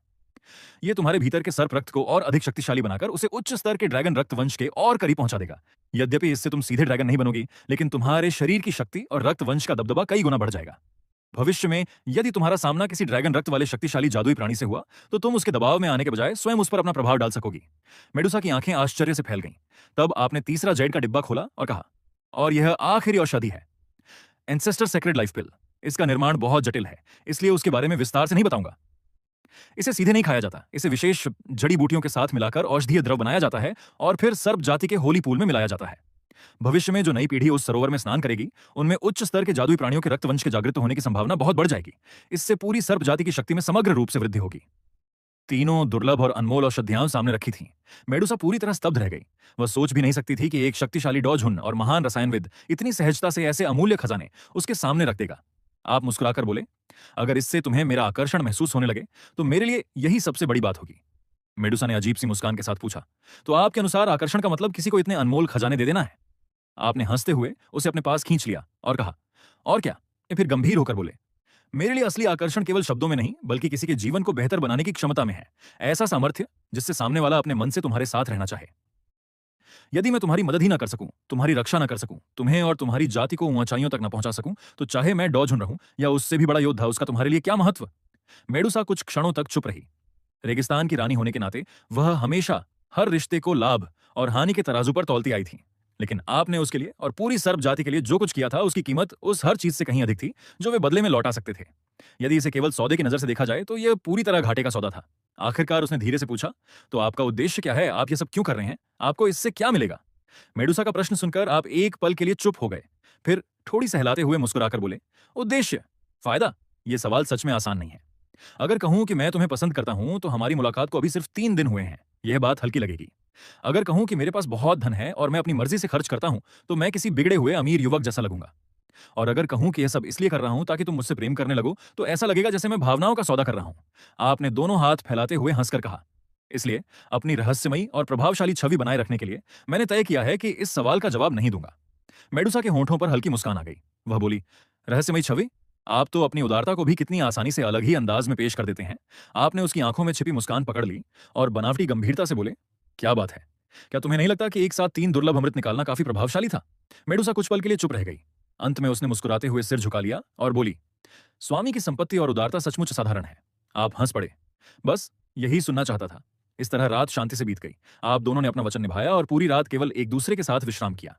यह तुम्हारे भीतर के सर्प रक्त को और अधिक शक्तिशाली बनाकर उसे उच्च स्तर के ड्रैगन रक्त वंश के और करीब पहुंचा देगा। यद्यपि इससे तुम सीधे ड्रैगन नहीं बनोगी, लेकिन तुम्हारे शरीर की शक्ति और रक्त वंश का दबदबा कई गुना बढ़ जाएगा। भविष्य में यदि तुम्हारा सामना किसी ड्रैगन रक्त वाले शक्तिशाली जादुई प्राणी से हुआ, तो तुम उसके दबाव में आने के बजाय स्वयं उस पर अपना प्रभाव डाल सकोगी। मेडुसा की आंखें आश्चर्य से फैल गईं। तब आपने तीसरा जेड का डिब्बा खोला और कहा, और यह आखिरी औषधि है, एंसेस्टर सेक्रेड लाइफ पिल। इसका निर्माण बहुत जटिल है, इसलिए उसके बारे में विस्तार से नहीं बताऊंगा। इसे सीधे नहीं खाया जाता। इसे विशेष जड़ी बूटियों के साथ मिलाकर औषधीय द्रव बनाया जाता है और फिर सर्प जाति के होली पूल में मिलाया जाता है। भविष्य में जो नई पीढ़ी उस सरोवर में स्नान करेगी, उनमें उच्च स्तर के जादुई प्राणियों के रक्तवंश के जागृत होने की संभावना बहुत बढ़ जाएगी। इससे पूरी सर्प जाति की शक्ति में समग्र रूप से वृद्धि होगी। तीनों दुर्लभ और अनमोल औषधियां सामने रखी थीं। मेडुसा पूरी तरह स्तब्ध रह गई। वह सोच भी नहीं सकती थी कि एक शक्तिशाली डॉझुन और महान रसायनविद इतनी सहजता से ऐसे अमूल्य खजाने उसके सामने रख देगा। आप मुस्कुराकर बोले, अगर इससे तुम्हें मेरा आकर्षण महसूस होने लगे, तो मेरे लिए यही सबसे बड़ी बात होगी। मेडुसा ने अजीब सी मुस्कान के साथ पूछा, तो आपके अनुसार आकर्षण का मतलब किसी को इतने अनमोल खजाने दे देना है? आपने हंसते हुए उसे अपने पास खींच लिया और कहा, और क्या? फिर गंभीर होकर बोले, मेरे लिए असली आकर्षण केवल शब्दों में नहीं, बल्कि किसी के जीवन को बेहतर बनाने की क्षमता में है। ऐसा सामर्थ्य जिससे सामने वाला अपने मन से तुम्हारे साथ रहना चाहे। यदि मैं तुम्हारी मदद ही ना कर सकूं, तुम्हारी रक्षा ना कर सकूं, तुम्हें और तुम्हारी जाति को ऊंचाइयों तक ना पहुंचा सकूं, तो चाहे मैं डॉझुन रहूं या उससे भी बड़ा योद्धा, उसका तुम्हारे लिए क्या महत्व? मेडुसा कुछ क्षणों तक चुप रही। रेगिस्तान की रानी होने के नाते वह हमेशा हर रिश्ते को लाभ और हानि के तराजू पर तौलती आई थी। लेकिन आपने उसके लिए और पूरी सर्प जाति के लिए जो कुछ किया था, उसकी कीमत उस हर चीज से कहीं अधिक थी जो वे बदले में लौटा सकते थे। यदि इसे केवल सौदे की नजर से देखा जाए, तो यह पूरी तरह घाटे का सौदा था। आखिरकार उसने धीरे से पूछा, तो आपका उद्देश्य क्या है? आप ये सब क्यों कर रहे हैं? आपको इससे क्या मिलेगा? मेडुसा का प्रश्न सुनकर आप एक पल के लिए चुप हो गए, फिर थोड़ी सहलाते हुए मुस्कुराकर बोले, उद्देश्य, फायदा? यह सवाल सच में आसान नहीं है। अगर कहूं कि मैं तुम्हें पसंद करता हूं, तो हमारी मुलाकात को अभी सिर्फ 3 दिन हुए हैं। यह बात हल्की लगेगी। अगर कहूं कि मेरे पास बहुत धन है और मैं अपनी मर्जी से खर्च करता हूं, तो मैं किसी बिगड़े हुए अमीर युवक जैसा लगूंगा। और अगर कहूं कि यह सब इसलिए कर रहा हूं ताकि तुम मुझसे प्रेम करने लगो, तो ऐसा लगेगा जैसे मैं भावनाओं का सौदा कर रहा हूं। आपने दोनों हाथ फैलाते हुए हंसकर कहा, इसलिए अपनी रहस्यमयी और प्रभावशाली छवि बनाए रखने के लिए मैंने तय किया है कि इस सवाल का जवाब नहीं दूंगा। मेडुसा के होंठों पर हल्की मुस्कान आ गई। वह बोली, रहस्यमयी छवि, आप तो अपनी उदारता को भी कितनी आसानी से अलग ही अंदाज में पेश कर देते हैं। आपने उसकी आंखों में छिपी मुस्कान पकड़ ली और बनावटी गंभीरता से बोले, क्या बात है? क्या तुम्हें नहीं लगता कि एक साथ 3 दुर्लभ अमृत निकालना काफी प्रभावशाली था? मेडुसा कुछ पल के लिए चुप रह गई। अंत में उसने मुस्कुराते हुए सिर झुका लिया और बोली, स्वामी की संपत्ति और उदारता सचमुच असाधारण है। आप हंस पड़े। बस यही सुनना चाहता था। इस तरह रात शांति से बीत गई। आप दोनों ने अपना वचन निभाया और पूरी रात केवल एक दूसरे के साथ विश्राम किया।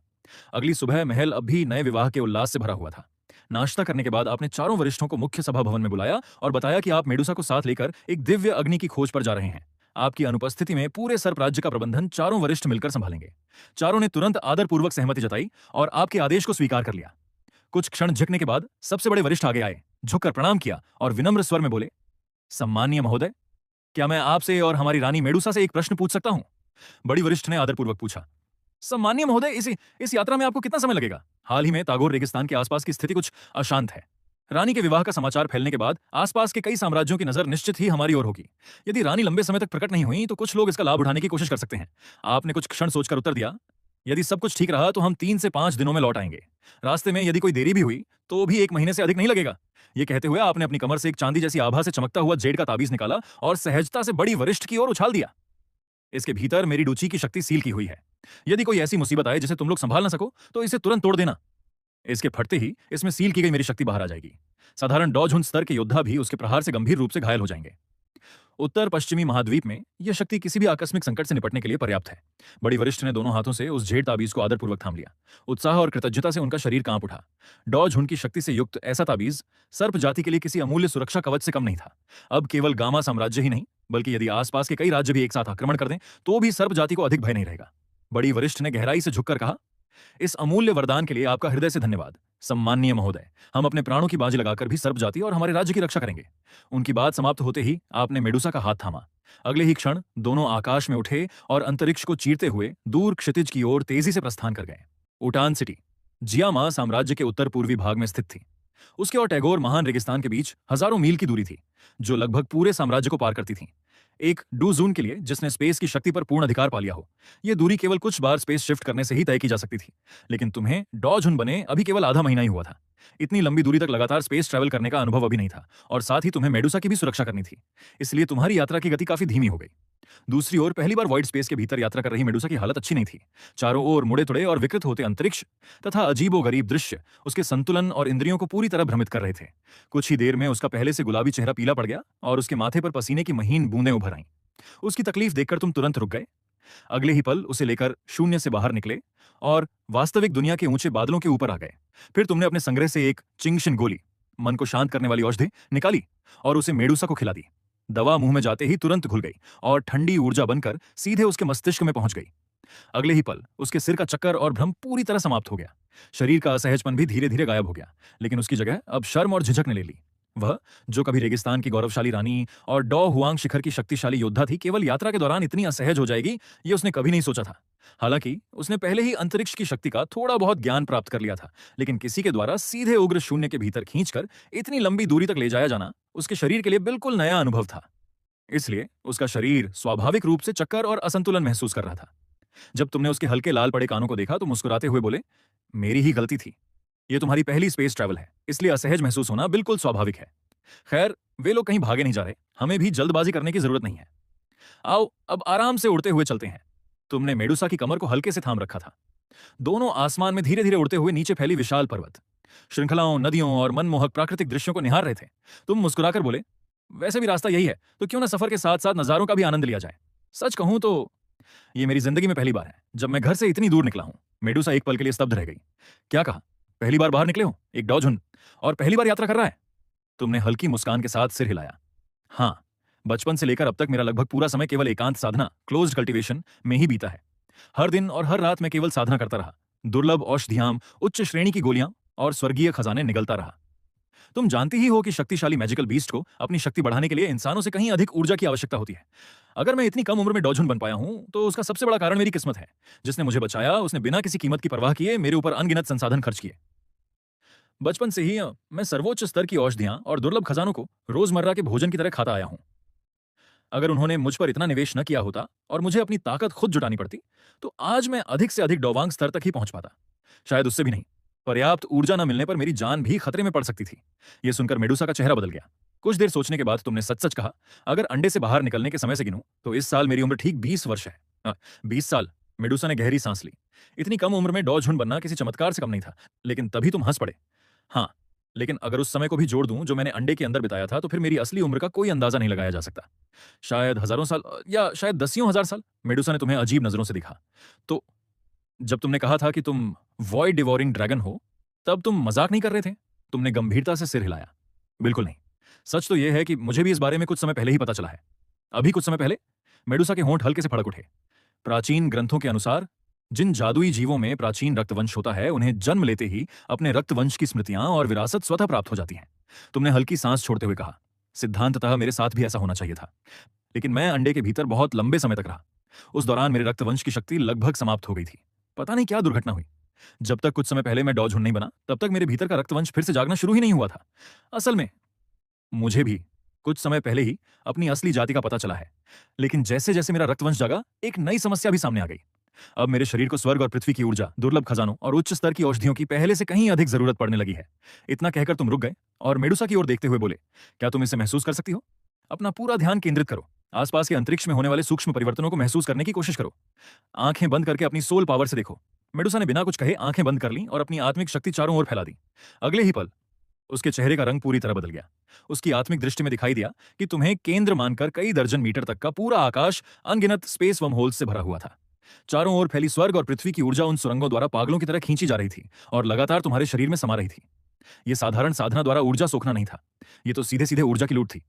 अगली सुबह महल अब भी नए विवाह के उल्लास से भरा हुआ था। नाश्ता करने के बाद आपने चारों वरिष्ठों को मुख्य सभा भवन में बुलाया और बताया कि आप मेडुसा को साथ लेकर एक दिव्य अग्नि की खोज पर जा रहे हैं। आपकी अनुपस्थिति में पूरे सर्प राज्य का प्रबंधन चारों वरिष्ठ मिलकर संभालेंगे। चारों ने तुरंत आदरपूर्वक सहमति जताई और आपके आदेश को स्वीकार कर लिया। कुछ क्षण झिकने के बाद सबसे बड़े वरिष्ठ आगे आए, झुककर प्रणाम किया और विनम्र स्वर में बोले, सम्माननीय महोदय, क्या मैं आपसे और हमारी रानी मेडुसा से एक प्रश्न पूछ सकता हूं? बड़ी वरिष्ठ ने आदरपूर्वक पूछा। सम्माननीय महोदय, इस यात्रा में आपको कितना समय लगेगा? हाल ही में तागोर रेगिस्तान के आसपास की स्थिति कुछ अशांत है। रानी के विवाह का समाचार फैलने के बाद आसपास के कई साम्राज्यों की नजर निश्चित ही हमारी ओर होगी। यदि रानी लंबे समय तक प्रकट नहीं हुई तो कुछ लोग इसका लाभ उठाने की कोशिश कर सकते हैं। आपने कुछ क्षण सोचकर उत्तर दिया, यदि सब कुछ ठीक रहा तो हम 3 से 5 दिनों में लौट आएंगे। रास्ते में यदि कोई देरी भी हुई तो भी 1 महीने से अधिक नहीं लगेगा। ये कहते हुए आपने अपनी कमर से एक चांदी जैसी आभा से चमकता हुआ जेड का ताबीज निकाला और सहजता से बड़ी वरिष्ठ की ओर उछाल दिया। इसके भीतर मेरी रुचि की शक्ति सील की हुई है। यदि कोई ऐसी मुसीबत आए जिसे तुम लोग संभाल ना सको तो इसे तुरंत तोड़ देना। इसके फटते ही इसमें सील की गई मेरी शक्ति बाहर आ जाएगी। साधारण डॉझुन स्तर के योद्धा भी उसके प्रहार से गंभीर रूप से घायल हो जाएंगे। उत्तर पश्चिमी महाद्वीप में यह शक्ति किसी भी आकस्मिक संकट से निपटने के लिए पर्याप्त है। बड़ी वरिष्ठ ने दोनों हाथों से उस जेड ताबीज को आदरपूर्वक थाम लिया। उत्साह और कृतज्ञता से उनका शरीर कांप उठा। डॉझुन की शक्ति से युक्त ऐसा ताबीज सर्प जाति के लिए किसी अमूल्य सुरक्षा कवच से कम नहीं था। अब केवल गामा साम्राज्य ही नहीं, बल्कि यदि आसपास के कई राज्य भी एक साथ आक्रमण कर दें तो भी सर्प जाति को अधिक भय नहीं रहेगा। बड़ी वरिष्ठ ने गहराई से झुककर कहा, इस अमूल्य वरदान के लिए आपका हृदय से धन्यवाद सम्माननीय महोदय। हम अपने प्राणों की बाजी लगाकर भी सर्प जाति और हमारे राज्य की रक्षा करेंगे। उनकी बात समाप्त होते ही आपने मेडुसा का हाथ थामा। अगले ही क्षण दोनों आकाश में उठे और अंतरिक्ष को चीरते हुए दूर क्षितिज की ओर तेजी से प्रस्थान कर गए। उटान सिटी जियामा साम्राज्य के उत्तर पूर्वी भाग में स्थित थी। उसके और टैगोर महान रेगिस्तान के बीच हजारों मील की दूरी थी, जो लगभग पूरे साम्राज्य को पार करती थी। एक डूजून के लिए जिसने स्पेस की शक्ति पर पूर्ण अधिकार पा लिया हो, यह दूरी केवल कुछ बार स्पेस शिफ्ट करने से ही तय की जा सकती थी। लेकिन तुम्हें डॉझुन बने अभी केवल आधा महीना ही हुआ था। इतनी लंबी दूरी तक लगातार स्पेस ट्रैवल करने का अनुभव अभी नहीं था और साथ ही तुम्हें मेडुसा की भी सुरक्षा करनी थी। इसलिए तुम्हारी यात्रा की गति काफी धीमी हो गई। दूसरी ओर पहली बार वॉइड स्पेस के भीतर यात्रा कर रही मेडुसा की हालत अच्छी नहीं थी। चारों ओर मुड़े तुड़े और विकृत होते अंतरिक्ष तथा अजीबोगरीब दृश्य उसके संतुलन और इंद्रियों को पूरी तरह भ्रमित कर रहे थे। कुछ ही देर में उसका पहले से गुलाबी चेहरा पीला पड़ गया और उसके माथे पर पसीने की महीन बूंदें उभर आईं। उसकी तकलीफ देखकर तुम तुरंत रुक गए। अगले ही पल उसे लेकर शून्य से बाहर निकले और वास्तविक दुनिया के ऊंचे बादलों के ऊपर आ गए। फिर तुमने अपने संग्रह से एक चिंगशिन गोली, मन को शांत करने वाली औषधि निकाली और उसे मेडुसा को खिला दी। दवा मुंह में जाते ही तुरंत घुल गई और ठंडी ऊर्जा बनकर सीधे उसके मस्तिष्क में पहुंच गई। अगले ही पल उसके सिर का चक्कर और भ्रम पूरी तरह समाप्त हो गया। शरीर का असहजपन भी धीरे धीरे गायब हो गया, लेकिन उसकी जगह अब शर्म और झिझक ने ले ली। वह जो कभी रेगिस्तान की गौरवशाली रानी और डॉ हुआंग शिखर की शक्तिशाली योद्धा थी, केवल यात्रा के दौरान इतनी असहज हो जाएगी ये उसने कभी नहीं सोचा था। हालांकि उसने पहले ही अंतरिक्ष की शक्ति का थोड़ा बहुत ज्ञान प्राप्त कर लिया था, लेकिन किसी के द्वारा सीधे उग्र शून्य के भीतर खींचकर इतनी लंबी दूरी तक ले जाया जाना उसके शरीर के लिए बिल्कुल नया अनुभव था। इसलिए उसका शरीर स्वाभाविक रूप से चक्कर और असंतुलन महसूस कर रहा था। जब तुमने उसके हल्के लाल पड़े कानों को देखा तो मुस्कुराते हुए बोले, मेरी ही गलती थी। ये तुम्हारी पहली स्पेस ट्रैवल है, इसलिए असहज महसूस होना बिल्कुल स्वाभाविक है। खैर, वे लोग कहीं भागे नहीं जा रहे, हमें भी जल्दबाजी करने की जरूरत नहीं है। आओ अब आराम से उड़ते हुए चलते हैं। तुमने मेडुसा की कमर को हल्के से थाम रखा था। दोनों आसमान में धीरे धीरे उड़ते हुए नीचे फैली विशाल पर्वत, श्रृंखलाओं, नदियों और मनमोहक प्राकृतिक दृश्यों को निहार रहे थे। तुम मुस्कुराकर बोले, वैसे भी रास्ता यही है तो क्यों ना सफर के साथ साथ नजारों का भी आनंद लिया जाए। सच कहूं तो ये मेरी जिंदगी में पहली बार है जब मैं घर से इतनी दूर निकला हूं। मेडुसा एक पल के लिए स्तब्ध रह गई। क्या कहा? पहली बार बाहर निकले हो, एक डॉझुन, और पहली बार यात्रा कर रहा है? तुमने हल्की मुस्कान के साथ सिर हिलाया। हाँ, बचपन से लेकर अब तक मेरा लगभग पूरा समय केवल एकांत साधना, क्लोज्ड कल्टीवेशन में ही बीता है। हर दिन और हर रात मैं केवल साधना करता रहा। दुर्लभ औषधियां, उच्च श्रेणी की गोलियां और स्वर्गीय खजाने निगलता रहा। तुम जानती ही हो कि शक्तिशाली मैजिकल बीस्ट को अपनी शक्ति बढ़ाने के लिए इंसानों से कहीं अधिक ऊर्जा की आवश्यकता होती है। अगर मैं इतनी कम उम्र में डॉझुन बन पाया हूं तो उसका सबसे बड़ा कारण मेरी किस्मत है। जिसने मुझे बचाया उसने बिना किसी कीमत की परवाह किए मेरे ऊपर अनगिनत संसाधन खर्च किए। बचपन से ही मैं सर्वोच्च स्तर की औषधियां और दुर्लभ खजानों को रोजमर्रा के भोजन की तरह खाता आया हूं। अगर उन्होंने मुझ पर इतना निवेश न किया होता और मुझे अपनी ताकत खुद जुटानी पड़ती तो आज मैं अधिक से अधिक डोवांग स्तर तक ही पहुंच पाता। शायद उससे भी नहीं। पर्याप्त ऊर्जा न मिलने पर मेरी जान भी खतरे में पड़ सकती थी। यह सुनकर मेडुसा का चेहरा बदल गया। कुछ देर सोचने के बाद तुमने सच सच कहा। अगर अंडे से बाहर निकलने के समय से गिनूं तो इस साल मेरी उम्र ठीक 20 वर्ष है। 20 साल। मेडुसा ने गहरी सांस ली। इतनी कम उम्र में डॉ झुंड बनना किसी चमत्कार से कम नहीं था। लेकिन तभी तुम हंस पड़े। हाँ, लेकिन अगर उस समय को भी जोड़ दूं जो मैंने अंडे के अंदर बिताया था, तो फिर मेरी असली उम्र का कोई अंदाजा नहीं लगाया जा सकता। शायद हजारों साल, या शायद दसियों हजार साल। मेडुसा ने तुम्हें अजीब नजरों से देखा। तो जब तुमने कहा था कि तुम वॉइड डिवोरिंग ड्रैगन हो, तब तुम मजाक नहीं कर रहे थे? तुमने गंभीरता से सिर हिलाया। बिल्कुल नहीं। सच तो यह है कि मुझे भी इस बारे में कुछ समय पहले ही पता चला है। अभी कुछ समय पहले? मेडुसा के होंठ हल्के से फड़क उठे। प्राचीन ग्रंथों के अनुसार जिन जादुई जीवों में प्राचीन रक्तवंश होता है, उन्हें जन्म लेते ही अपने रक्तवंश की स्मृतियां और विरासत स्वतः प्राप्त हो जाती हैं। तुमने हल्की सांस छोड़ते हुए कहा, सिद्धांततः मेरे साथ भी ऐसा होना चाहिए था, लेकिन मैं अंडे के भीतर बहुत लंबे समय तक रहा। उस दौरान मेरे रक्तवंश की शक्ति लगभग समाप्त हो गई थी। पता नहीं क्या दुर्घटना हुई। जब तक कुछ समय पहले मैं डॉ झुंड नहीं बना, तब तक मेरे भीतर का रक्तवंश फिर से जागना शुरू ही नहीं हुआ था। असल में मुझे भी कुछ समय पहले ही अपनी असली जाति का पता चला है, लेकिन जैसे जैसे मेरा रक्तवंश जागा, एक नई समस्या भी सामने आ गई। अब मेरे शरीर को स्वर्ग और पृथ्वी की ऊर्जा, दुर्लभ खजानों और उच्च स्तर की औषधियों की पहले से कहीं अधिक जरूरत पड़ने लगी है। इतना कहकर तुम रुक गए और मेडुसा की ओर देखते हुए बोले, क्या तुम इसे महसूस कर सकती हो? अपना पूरा ध्यान केंद्रित करो। आसपास के अंतरिक्ष में होने वाले सूक्ष्म परिवर्तनों को महसूस करने की कोशिश करो। आंखें बंद करके अपनी सोल पावर से देखो। मेडुसा ने बिना कुछ कहे आंखें बंद कर लीं और अपनी आत्मिक शक्ति चारों ओर फैला दी। अगले ही पल उसके चेहरे का रंग पूरी तरह बदल गया। उसकी आत्मिक दृष्टि में दिखाई दिया कि तुम्हें केंद्र मानकर कई दर्जन मीटर तक का पूरा आकाश अनगिनत स्पेस वर्महोल्स से भरा हुआ था। चारों ओर फैली स्वर्ग और पृथ्वी की ऊर्जा उन सुरंगों द्वारा पागलों की तरह खींची जा रही थी और लगातार तुम्हारे शरीर में समा रही थी। यह साधारण साधना द्वारा ऊर्जा सोखना नहीं था, यह तो सीधे सीधे ऊर्जा की लूट थी।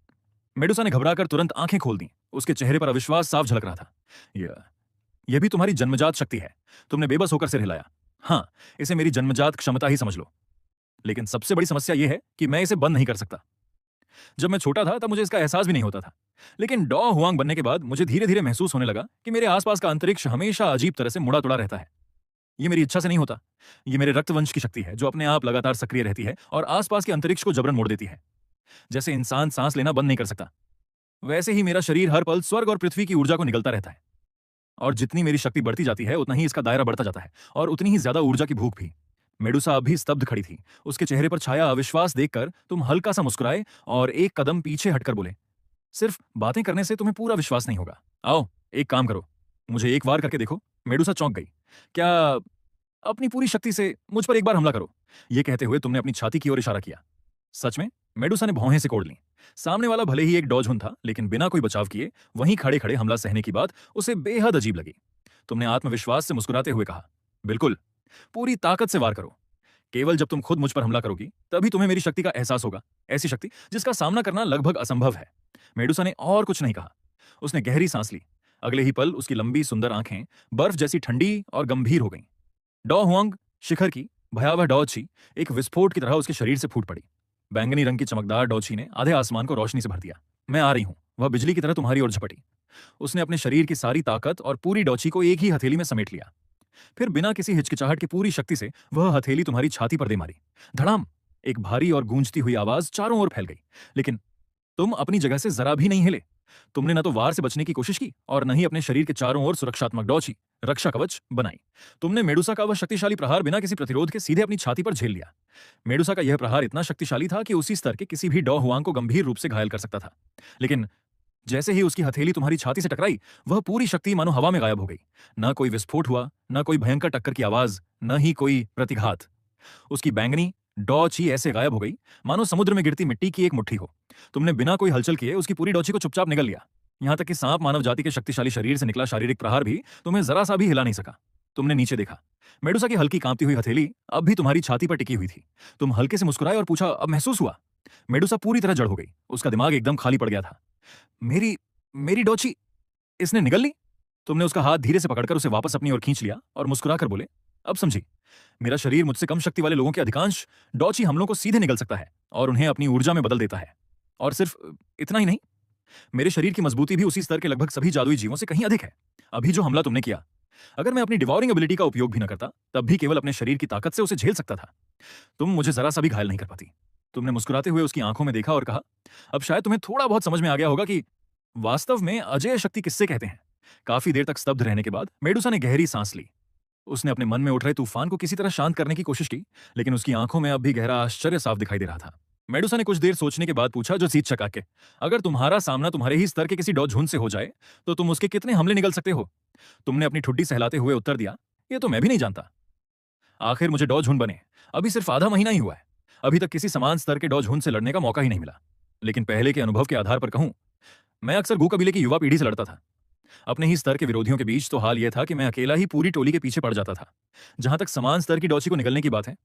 मेडुसा ने घबराकर तुरंत आंखें खोल दी। उसके चेहरे पर अविश्वास साफ झलक रहा था। यह भी तुम्हारी जन्मजात शक्ति है। तुमने बेबस होकर सिर हिलाया। हाँ, इसे मेरी जन्मजात क्षमता ही समझ लो। लेकिन सबसे बड़ी समस्या यह है कि मैं इसे बंद नहीं कर सकता। जब मैं छोटा था तब मुझे इसका एहसास भी नहीं होता था, लेकिन डॉ हुआंग बनने के बाद मुझे धीरे धीरे महसूस होने लगा कि मेरे आसपास का अंतरिक्ष हमेशा अजीब तरह से मुड़ा तुड़ा रहता है। ये मेरी इच्छा से नहीं होता। ये मेरे रक्तवंश की शक्ति है जो अपने आप लगातार सक्रिय रहती है और आसपास के अंतरिक्ष को जबरन मोड़ देती है। जैसे इंसान सांस लेना बंद नहीं कर सकता, वैसे ही मेरा शरीर हर पल स्वर्ग और पृथ्वी की ऊर्जा को निगलता रहता है। और जितनी मेरी शक्ति बढ़ती जाती है, उतना ही इसका दायरा बढ़ता जाता है और उतनी ही ज्यादा ऊर्जा की भूख भी। मेडुसा अब भी स्तब्ध खड़ी थी। उसके चेहरे पर छाया अविश्वास देखकर तुम हल्का सा मुस्कुराए और एक कदम पीछे हटकर बोले, सिर्फ बातें करने से तुम्हें पूरा विश्वास नहीं होगा। आओ, एक काम करो, मुझे एक बार करके देखो। मेडुसा चौंक गई। क्या? अपनी पूरी शक्ति से मुझ पर एक बार हमला करो। यह कहते हुए तुमने अपनी छाती की ओर इशारा किया। सच में? मेडुसा ने भौहें सिकोड़ लीं। सामने वाला भले ही एक डॉ झुंड था, लेकिन बिना कोई बचाव किए वहीं खड़े खड़े हमला सहने की बात उसे बेहद अजीब लगी। तुमने आत्मविश्वास से मुस्कुराते हुए कहा, बिल्कुल, पूरी ताकत से वार करो। केवल जब तुम खुद मुझ पर हमला करोगी, तभी तुम्हें मेरी शक्ति का एहसास होगा। ऐसी शक्ति जिसका सामना करना लगभग असंभव है। मेडुसा ने और कुछ नहीं कहा। उसने गहरी सांस ली। अगले ही पल उसकी लंबी सुंदर आंखें बर्फ जैसी ठंडी और गंभीर हो गईं। डॉ हुआंग शिखर की भयावह डॉची एक विस्फोट की तरह उसके शरीर से फूट पड़ी। बैंगनी रंग की चमकदार डॉची ने आधे आसमान को रोशनी से भर दिया। मैं आ रही हूं, वह बिजली की तरह तुम्हारी ओर झपटी। उसने अपने शरीर की सारी ताकत और पूरी डॉची को एक ही हथेली में समेट लिया। फिर बिना किसी हिचकिचाहट की पूरी शक्ति से वह हथेली तुम्हारी छाती पर दे मारी। धड़ाम! एक भारी और गूंजती हुई आवाज चारों ओर फैल गई, लेकिन तुम अपनी जगह से जरा भी नहीं हिले। तुमने न तो वार से बचने की कोशिश की और न ही अपने शरीर के चारों ओर सुरक्षात्मक डॉची, रक्षा कवच बनाई। तुमने मेडुसा का वह शक्तिशाली प्रहार बिना किसी प्रतिरोध के सीधे अपनी छाती पर झेल लिया। मेडुसा का यह प्रहार इतना शक्तिशाली था कि उसी स्तर के किसी भी डॉ हुआंग को गंभीर रूप से घायल कर सकता था। लेकिन जैसे ही उसकी हथेली तुम्हारी छाती से टकराई, वह पूरी शक्ति मानो हवा में गायब हो गई। न कोई विस्फोट हुआ, न कोई भयंकर टक्कर की आवाज, न ही कोई प्रतिघात। उसकी बैंगनी डॉची ऐसे गायब हो गई मानो समुद्र में गिरती मिट्टी की एक मुट्ठी हो। तुमने बिना कोई हलचल किए उसकी पूरी डॉची को चुपचाप निगल लिया। यहां तक कि सांप मानव जाति के शक्तिशाली शरीर से निकला शारीरिक प्रहार भी तुम्हें जरा सा भी हिला नहीं सका। तुमने नीचे देखा। मेडुसा की हल्की कांपती हुई हथेली अब भी तुम्हारी छाती पर टिकी हुई थी। तुम हल्के से मुस्कुराए और पूछा, अब महसूस हुआ? मेडुसा पूरी तरह जड़ हो गई। उसका दिमाग एकदम खाली पड़ गया था। मेरी मेरी डॉची इसने निगल ली? तुमने उसका हाथ धीरे से पकड़कर उसे वापस अपनी ओर खींच लिया और मुस्कुराकर बोले, अब समझी, मेरा शरीर मुझसे कम शक्ति वाले लोगों के अधिकांश डॉची हमलों को सीधे निगल सकता है और उन्हें अपनी ऊर्जा में बदल देता है। और सिर्फ इतना ही नहीं, मेरे शरीर की मजबूती भी उसी स्तर के लगभग सभी जादुई जीवों से कहीं अधिक है। अभी जो हमला तुमने किया, अगर मैं अपनी डिवॉरिंग एबिलिटी का उपयोग भी न करता, तब भी केवल अपने शरीर की ताकत से उसे झेल सकता था। तुम मुझे जरा सा भी घायल नहीं कर पाती। तुमने मुस्कुराते हुए उसकी आंखों में देखा और कहा, अब शायद तुम्हें थोड़ा बहुत समझ में आ गया होगा कि वास्तव में अजेय शक्ति किससे कहते हैं। काफी देर तक स्तब्ध रहने के बाद मेडुसा ने गहरी सांस ली। उसने अपने मन में उठ रहे तूफान को किसी तरह शांत करने की कोशिश की, लेकिन उसकी आंखों में अब भी गहरा आश्चर्य साफ दिखाई दे रहा था। मेडुसा ने कुछ देर सोचने के बाद पूछा, जो सीध चका के, अगर तुम्हारा सामना तुम्हारे ही स्तर के किसी डॉ झुंड से हो जाए तो तुम उसके कितने हमले निकल सकते हो? तुमने अपनी ठुड्डी सहलाते हुए उत्तर दिया, ये तो मैं भी नहीं जानता। आखिर मुझे डॉ झुंड बने अभी सिर्फ आधा महीना ही हुआ है। अभी तक किसी समान स्तर के डॉ झुंड से लड़ने का मौका ही नहीं मिला। लेकिन पहले के अनुभव के आधार पर कहूं, मैं अक्सर गू कबीले की युवा पीढ़ी से लड़ता था। अपने ही स्तर के विरोधियों के बीच तो हाल यह था कि मैं अकेला ही पूरी टोली के पीछे पड़ जाता था। जहां तक समान स्तर की डॉची को निकलने की बात है,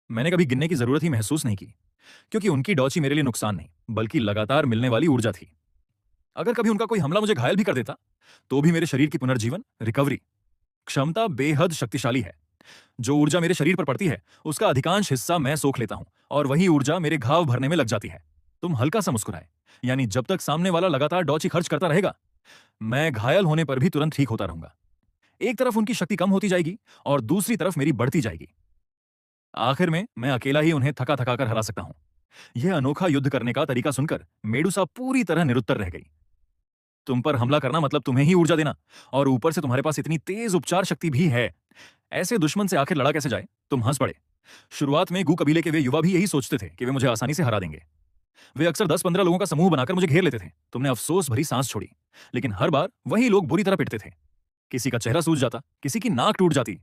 मैंने कभी गिनने की जरूरत ही महसूस नहीं की, क्योंकि उनकी डॉची मेरे लिए नुकसान नहीं बल्कि लगातार मिलने वाली ऊर्जा थी। अगर कभी उनका कोई हमला मुझे घायल भी कर देता तो भी मेरे शरीर की पुनर्जीवन रिकवरी क्षमता बेहद शक्तिशाली है। जो ऊर्जा मेरे शरीर पर पड़ती है उसका अधिकांश हिस्सा मैं सोख लेता हूं और वही ऊर्जा मेरे घाव भरने में लग जाती है। तुम हल्का सा मुस्कुराए, यानी जब तक सामने वाला लगातार डॉची खर्च करता रहेगा, मैं घायल होने पर भी तुरंत ठीक होता रहूंगा। एक तरफ उनकी शक्ति कम होती जाएगी और दूसरी तरफ मेरी बढ़ती जाएगी। आखिर में मैं अकेला ही उन्हें थका थका कर हरा सकता हूं। यह अनोखा युद्ध करने का तरीका सुनकर मेडुसा पूरी तरह निरुत्तर रह गई। तुम पर हमला करना मतलब तुम्हें ही ऊर्जा देना, और ऊपर से तुम्हारे पास इतनी तेज उपचार शक्ति भी है। ऐसे दुश्मन से आखिर लड़ा कैसे जाए? तुम हंस पड़े। शुरुआत में गू कबीले के वे युवा भी यही सोचते थे कि वे मुझे आसानी से हरा देंगे। वे अक्सर 10-15 लोगों का समूह बनाकर मुझे घेर लेते थे। तुमने अफसोस भरी सांस छोड़ी, लेकिन हर बार वही लोग बुरी तरह पिटते थे। किसी का चेहरा सूज जाता, किसी की नाक टूट जाती।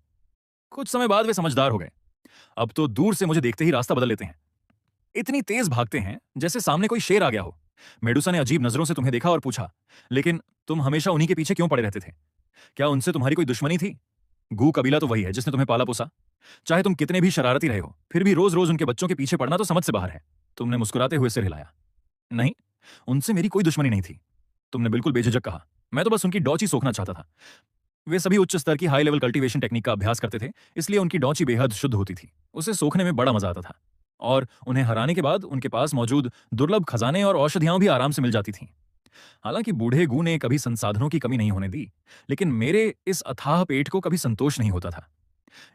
कुछ समय बाद वे समझदार हो गए। अब तो दूर से मुझे देखते ही रास्ता बदल लेते हैं। इतनी तेज भागते हैं जैसे सामने कोई शेर आ गया हो। मेडुसा ने अजीब नजरों से तुम्हें देखा और पूछा, लेकिन तुम हमेशा उन्हीं के पीछे क्यों पड़े रहते थे? क्या उनसे तुम्हारी कोई दुश्मनी थी? गू कबीला तो वही है जिसने तुम्हें पाला पोसा। चाहे तुम कितने भी शरारती रहे हो, फिर भी रोज रोज उनके बच्चों के पीछे पड़ना तो समझ से बाहर है। तुमने मुस्कुराते हुए सिर हिलाया। नहीं, उनसे मेरी कोई दुश्मनी नहीं थी। तुमने बिल्कुल बेझिझक कहा, मैं तो बस उनकी डॉची सोखना चाहता था। वे सभी उच्च स्तर की हाई लेवल कल्टीवेशन टेक्निक का अभ्यास करते थे, इसलिए उनकी डॉची बेहद शुद्ध होती थी। उसे सोखने में बड़ा मजा आता था, और उन्हें हराने के बाद उनके पास मौजूद दुर्लभ खजाने और औषधियां भी आराम से मिल जाती थीं। हालांकि बूढ़े गू ने कभी संसाधनों की कमी नहीं होने दी, लेकिन मेरे इस अथाह पेट को कभी संतोष नहीं होता था।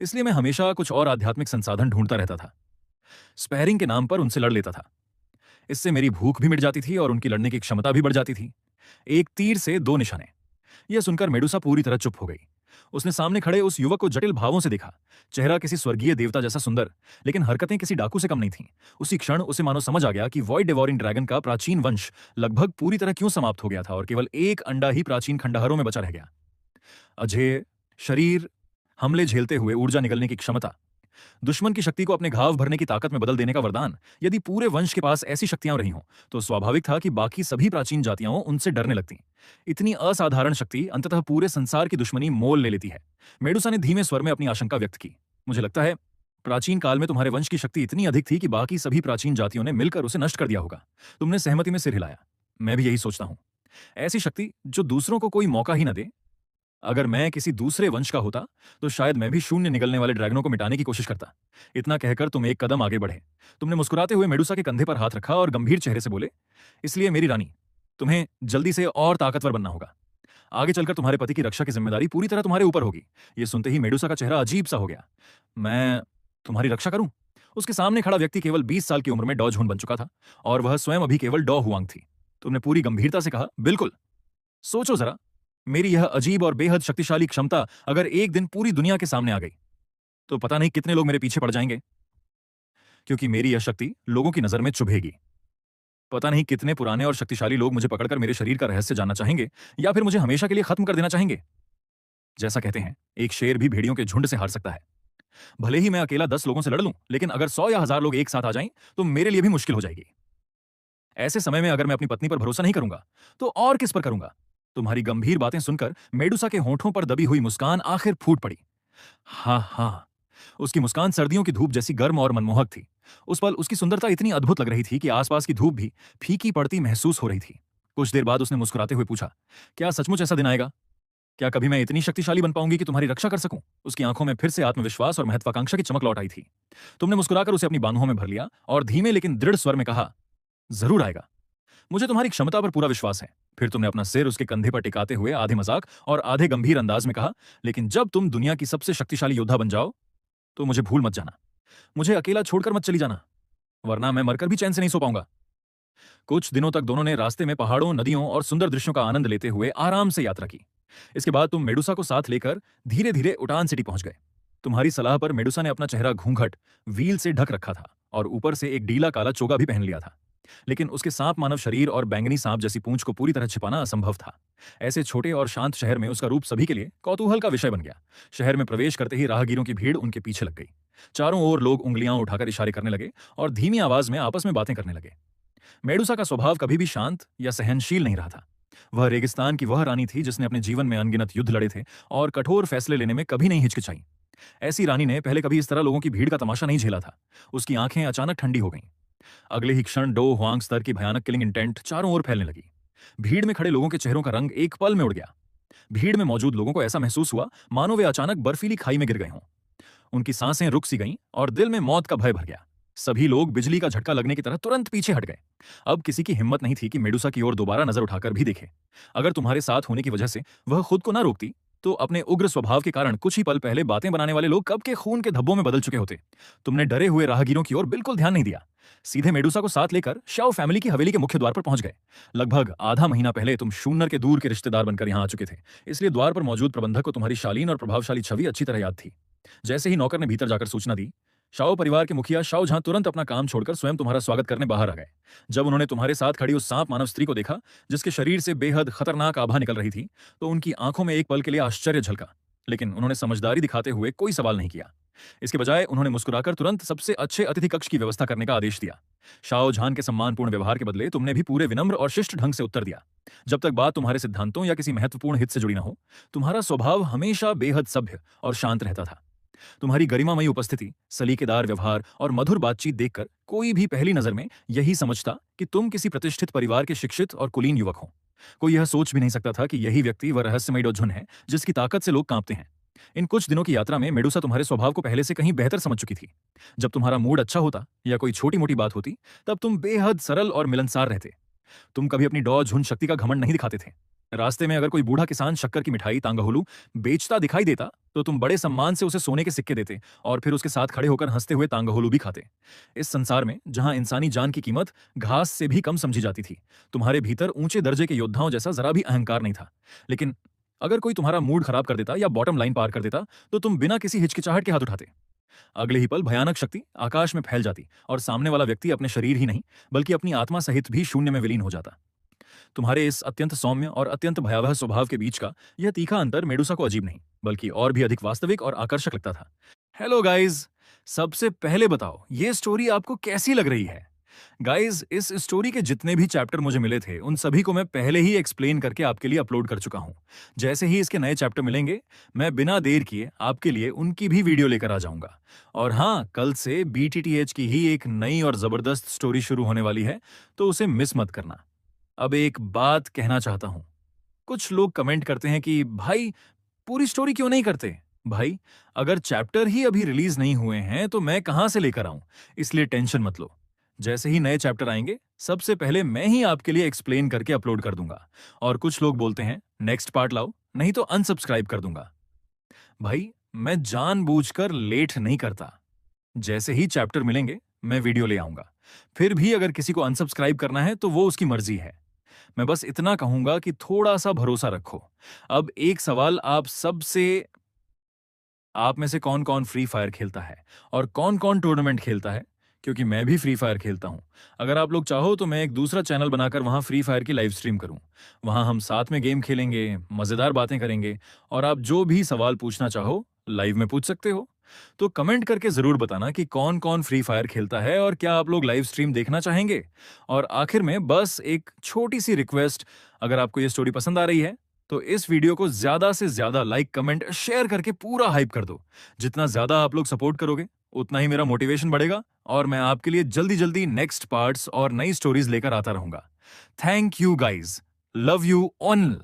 इसलिए मैं हमेशा कुछ और आध्यात्मिक संसाधन ढूंढता रहता था। स्पैरिंग के नाम पर उनसे लड़ लेता था। इससे मेरी भूख भी मिट जाती थी और उनकी लड़ने की क्षमता भी बढ़ जाती थी। एक तीर से दो निशाने। यह सुनकर मेडुसा पूरी तरह चुप हो गई। उसने सामने खड़े उस युवक को जटिल भावों से देखा। चेहरा किसी स्वर्गीय देवता जैसा सुंदर, लेकिन हरकतें किसी डाकू से कम नहीं थीं। उसी क्षण उसे मानो समझ आ गया कि वॉइड डेवोरिंग ड्रैगन का प्राचीन वंश लगभग पूरी तरह क्यों समाप्त हो गया था और केवल एक अंडा ही प्राचीन खंडहरों में बचा रह गया। अजेय शरीर, हमले झेलते हुए ऊर्जा निकलने की क्षमता, दुश्मन की शक्ति को अपने घाव भरने की ताकत में बदल देने का वरदान। यदि पूरे वंश के पास ऐसी शक्तियां रही हों तो स्वाभाविक था कि बाकी सभी प्राचीन जातियां उनसे डरने लगती। इतनी असाधारण शक्ति अंततः पूरे संसार की दुश्मनी मोल ले लेती है। मेडुसा ने धीमे स्वर में अपनी आशंका व्यक्त की। मुझे लगता है प्राचीन काल में तुम्हारे वंश की शक्ति इतनी अधिक थी कि बाकी सभी प्राचीन जातियों ने मिलकर उसे नष्ट कर दिया होगा। तुमने सहमति में सिर हिलाया। मैं भी यही सोचता हूं। ऐसी शक्ति जो दूसरों को कोई मौका ही न दे। अगर मैं किसी दूसरे वंश का होता तो शायद मैं भी शून्य निकलने वाले ड्रैगनों को मिटाने की कोशिश करता। इतना कहकर तुम एक कदम आगे बढ़े। तुमने मुस्कुराते हुए मेडुसा के कंधे पर हाथ रखा और गंभीर चेहरे से बोले, इसलिए मेरी रानी, तुम्हें जल्दी से और ताकतवर बनना होगा। आगे चलकर तुम्हारे पति की रक्षा की जिम्मेदारी पूरी तरह तुम्हारे ऊपर होगी। यह सुनते ही मेडुसा का चेहरा अजीब सा हो गया। मैं तुम्हारी रक्षा करूं? उसके सामने खड़ा व्यक्ति केवल 20 साल की उम्र में डॉ झुंड बन चुका था और वह स्वयं अभी केवल डॉ हुआंग थी। तुमने पूरी गंभीरता से कहा, बिल्कुल। सोचो जरा, मेरी यह अजीब और बेहद शक्तिशाली क्षमता अगर एक दिन पूरी दुनिया के सामने आ गई तो पता नहीं कितने लोग मेरे पीछे पड़ जाएंगे, क्योंकि मेरी यह शक्ति लोगों की नजर में चुभेगी। पता नहीं कितने पुराने और शक्तिशाली लोग मुझे पकड़कर मेरे शरीर का रहस्य जानना चाहेंगे या फिर मुझे हमेशा के लिए खत्म कर देना चाहेंगे। जैसा कहते हैं, एक शेर भी भेड़ियों के झुंड से हार सकता है। भले ही मैं अकेला 10 लोगों से लड़ लूं, लेकिन अगर 100 या 1000 लोग एक साथ आ जाएं तो मेरे लिए भी मुश्किल हो जाएगी। ऐसे समय में अगर मैं अपनी पत्नी पर भरोसा नहीं करूंगा तो और किस पर करूंगा? तुम्हारी गंभीर बातें सुनकर मेडुसा के होंठों पर दबी हुई मुस्कान आखिर फूट पड़ी। हाँ हाँ, उसकी मुस्कान सर्दियों की धूप जैसी गर्म और मनमोहक थी। उस पल उसकी सुंदरता इतनी अद्भुत लग रही थी कि आसपास की धूप भी फीकी पड़ती महसूस हो रही थी। कुछ देर बाद उसने मुस्कुराते हुए पूछा, क्या सचमुच ऐसा दिन आएगा? क्या कभी मैं इतनी शक्तिशाली बन पाऊंगी कि तुम्हारी रक्षा कर सकूं? उसकी आंखों में फिर से आत्मविश्वास और महत्वाकांक्षा की चमक लौट आई थी। तुमने मुस्कुराकर उसे अपनी बांहों में भर लिया और धीमे लेकिन दृढ़ स्वर में कहा, जरूर आएगा। मुझे तुम्हारी क्षमता पर पूरा विश्वास है। फिर तुमने अपना सिर उसके कंधे पर टिकाते हुए आधे मजाक और आधे गंभीर अंदाज में कहा, लेकिन जब तुम दुनिया की सबसे शक्तिशाली योद्धा बन जाओ तो मुझे भूल मत जाना। मुझे अकेला छोड़कर मत चली जाना, वरना मैं मरकर भी चैन से नहीं सो पाऊंगा। कुछ दिनों तक दोनों ने रास्ते में पहाड़ों, नदियों और सुंदर दृश्यों का आनंद लेते हुए आराम से यात्रा की। इसके बाद तुम मेडुसा को साथ लेकर धीरे धीरे उटान सिटी पहुंच गए। तुम्हारी सलाह पर मेडुसा ने अपना चेहरा घूंघट व्हील से ढक रखा था और ऊपर से एक ढीला काला चोगा भी पहन लिया था। लेकिन उसके सांप मानव शरीर और बैंगनी सांप जैसी पूंछ को पूरी तरह छिपाना असंभव था। ऐसे छोटे और शांत शहर में उसका रूप सभी के लिए कौतूहल का विषय बन गया। शहर में प्रवेश करते ही राहगीरों की भीड़ उनके पीछे लग गई। चारों ओर लोग उंगलियां उठाकर इशारे करने लगे और धीमी आवाज में आपस में बातें करने लगे। मेडुसा का स्वभाव कभी भी शांत या सहनशील नहीं रहा था। वह रेगिस्तान की वह रानी थी जिसने अपने जीवन में अनगिनत युद्ध लड़े थे और कठोर फैसले लेने में कभी नहीं हिचकिचाई। ऐसी रानी ने पहले कभी इस तरह लोगों की भीड़ का तमाशा नहीं झेला था। उसकी आंखें अचानक ठंडी हो गईं। अगले ही क्षण डो हुआंग स्तर की भयानक किलिंग इंटेंट चारों ओर फैलने लगी। भीड़ में खड़े लोगों के चेहरों का रंग एक पल में उड़ गया। भीड़ में मौजूद लोगों को ऐसा महसूस हुआ मानो वे अचानक बर्फीली खाई में गिर गए हों। उनकी सांसें रुक सी गईं और दिल में मौत का भय भर गया। सभी लोग बिजली का झटका लगने की तरह तुरंत पीछे हट गए। अब किसी की हिम्मत नहीं थी कि मेडुसा की ओर दोबारा नजर उठाकर भी देखे। अगर तुम्हारे साथ होने की वजह से वह खुद को ना रोकती तो अपने उग्र स्वभाव के कारण कुछ ही पल पहले बातें बनाने वाले लोग कब के खून के धब्बों में बदल चुके होते। तुमने डरे हुए राहगीरों की ओर बिल्कुल ध्यान नहीं दिया। सीधे मेडुसा को साथ लेकर शाओ फैमिली की हवेली के मुख्य द्वार पर पहुंच गए। लगभग आधा महीना पहले तुम शून्यर के दूर के रिश्तेदार बनकर यहां आ चुके थे, इसलिए द्वार पर मौजूद प्रबंधक को तुम्हारी शालीन और प्रभावशाली छवि अच्छी तरह याद थी। जैसे ही नौकर ने भीतर जाकर सूचना दी, शाओ परिवार के मुखिया शाओ जहां तुरंत अपना काम छोड़कर स्वयं तुम्हारा स्वागत करने बाहर आ गए। जब उन्होंने तुम्हारे साथ खड़ी उस सांप मानव स्त्री को देखा जिसके शरीर से बेहद खतरनाक आभा निकल रही थी, तो उनकी आंखों में एक पल के लिए आश्चर्य झलका, लेकिन उन्होंने समझदारी दिखाते हुए कोई सवाल नहीं किया। इसके बजाय उन्होंने मुस्कुराकर तुरंत सबसे अच्छे अतिथि कक्ष की व्यवस्था करने का आदेश दिया। शाओ झान के सम्मानपूर्ण व्यवहार के बदले तुमने भी पूरे विनम्र और शिष्ट ढंग से उत्तर दिया। जब तक बात तुम्हारे सिद्धांतों या किसी महत्वपूर्ण हित से जुड़ी न हो, तुम्हारा स्वभाव हमेशा बेहद सभ्य और शांत रहता था। तुम्हारी गरिमामयी उपस्थिति, सलीकेदार व्यवहार और मधुर बातचीत देखकर कोई भी पहली नजर में यही समझता कि तुम किसी प्रतिष्ठित परिवार के शिक्षित और कुलीन युवक हो। कोई यह सोच भी नहीं सकता था कि यही व्यक्ति वह रहस्यमयी डोजुन है जिसकी ताकत से लोग कांपते हैं। इन कुछ दिनों की यात्रा में मेडुसा तुम्हारे स्वभाव को पहले से कहीं बेहतर समझ चुकी थी। जब तुम्हारा मूड अच्छा होता या कोई छोटी मोटी बात होती, तब तुम बेहद सरल और मिलनसार रहते। तुम कभी अपनी डॉ झुंड शक्ति का घमंड नहीं दिखाते थे। रास्ते में अगर कोई बूढ़ा किसान शक्कर की मिठाई तांगहुलू बेचता दिखाई देता तो तुम बड़े सम्मान से उसे सोने के सिक्के देते और फिर उसके साथ खड़े होकर हंसते हुए तांगहुलू भी खाते। इस संसार में जहां इंसानी जान की कीमत घास से भी कम समझी जाती थी, तुम्हारे भीतर ऊंचे दर्जे के योद्धाओं जैसा जरा भी अहंकार नहीं था। लेकिन अगर कोई तुम्हारा मूड खराब कर देता या बॉटम लाइन पार कर देता तो तुम बिना किसी हिचकिचाहट के हाथ उठाते। अगले ही पल भयानक शक्ति आकाश में फैल जाती और सामने वाला व्यक्ति अपने शरीर ही नहीं बल्कि अपनी आत्मा सहित भी शून्य में विलीन हो जाता। तुम्हारे इस अत्यंत सौम्य और अत्यंत भयावह स्वभाव के बीच का यह तीखा अंतर मेडुसा को अजीब नहीं बल्कि और भी अधिक वास्तविक और आकर्षक लगता था। हेलो गाइज, सबसे पहले बताओ ये स्टोरी आपको कैसी लग रही है? गाइज, इस स्टोरी के जितने भी चैप्टर मुझे मिले थे उन सभी को मैं पहले ही एक्सप्लेन करके आपके लिए अपलोड कर चुका हूं। जैसे ही इसके नए चैप्टर मिलेंगे मैं बिना देर किए आपके लिए उनकी भी वीडियो लेकर आ जाऊंगा। और हाँ, कल से BTTH की ही एक नई और जबरदस्त स्टोरी शुरू होने वाली है, तो उसे मिस मत करना। अब एक बात कहना चाहता हूं। कुछ लोग कमेंट करते हैं कि भाई पूरी स्टोरी क्यों नहीं करते? भाई, अगर चैप्टर ही अभी रिलीज नहीं हुए हैं तो मैं कहां से लेकर आऊं, इसलिए टेंशन मत लो। जैसे ही नए चैप्टर आएंगे सबसे पहले मैं ही आपके लिए एक्सप्लेन करके अपलोड कर दूंगा। और कुछ लोग बोलते हैं नेक्स्ट पार्ट लाओ नहीं तो अनसब्सक्राइब कर दूंगा। भाई, मैं जानबूझकर लेट नहीं करता। जैसे ही चैप्टर मिलेंगे मैं वीडियो ले आऊंगा। फिर भी अगर किसी को अनसब्सक्राइब करना है तो वो उसकी मर्जी है। मैं बस इतना कहूंगा कि थोड़ा सा भरोसा रखो। अब एक सवाल आप सबसे, आप में से कौन कौन फ्री फायर खेलता है और कौन कौन टूर्नामेंट खेलता है? क्योंकि मैं भी फ्री फायर खेलता हूं। अगर आप लोग चाहो तो मैं एक दूसरा चैनल बनाकर वहां फ्री फायर की लाइव स्ट्रीम करूं। वहां हम साथ में गेम खेलेंगे, मजेदार बातें करेंगे और आप जो भी सवाल पूछना चाहो लाइव में पूछ सकते हो। तो कमेंट करके जरूर बताना कि कौन कौन फ्री फायर खेलता है और क्या आप लोग लाइव स्ट्रीम देखना चाहेंगे। और आखिर में बस एक छोटी सी रिक्वेस्ट, अगर आपको ये स्टोरी पसंद आ रही है तो इस वीडियो को ज्यादा से ज्यादा लाइक, कमेंट, शेयर करके पूरा हाइप कर दो। जितना ज्यादा आप लोग सपोर्ट करोगे उतना ही मेरा मोटिवेशन बढ़ेगा और मैं आपके लिए जल्दी जल्दी नेक्स्ट पार्ट्स और नई स्टोरीज लेकर आता रहूंगा। Thank you guys, love you all.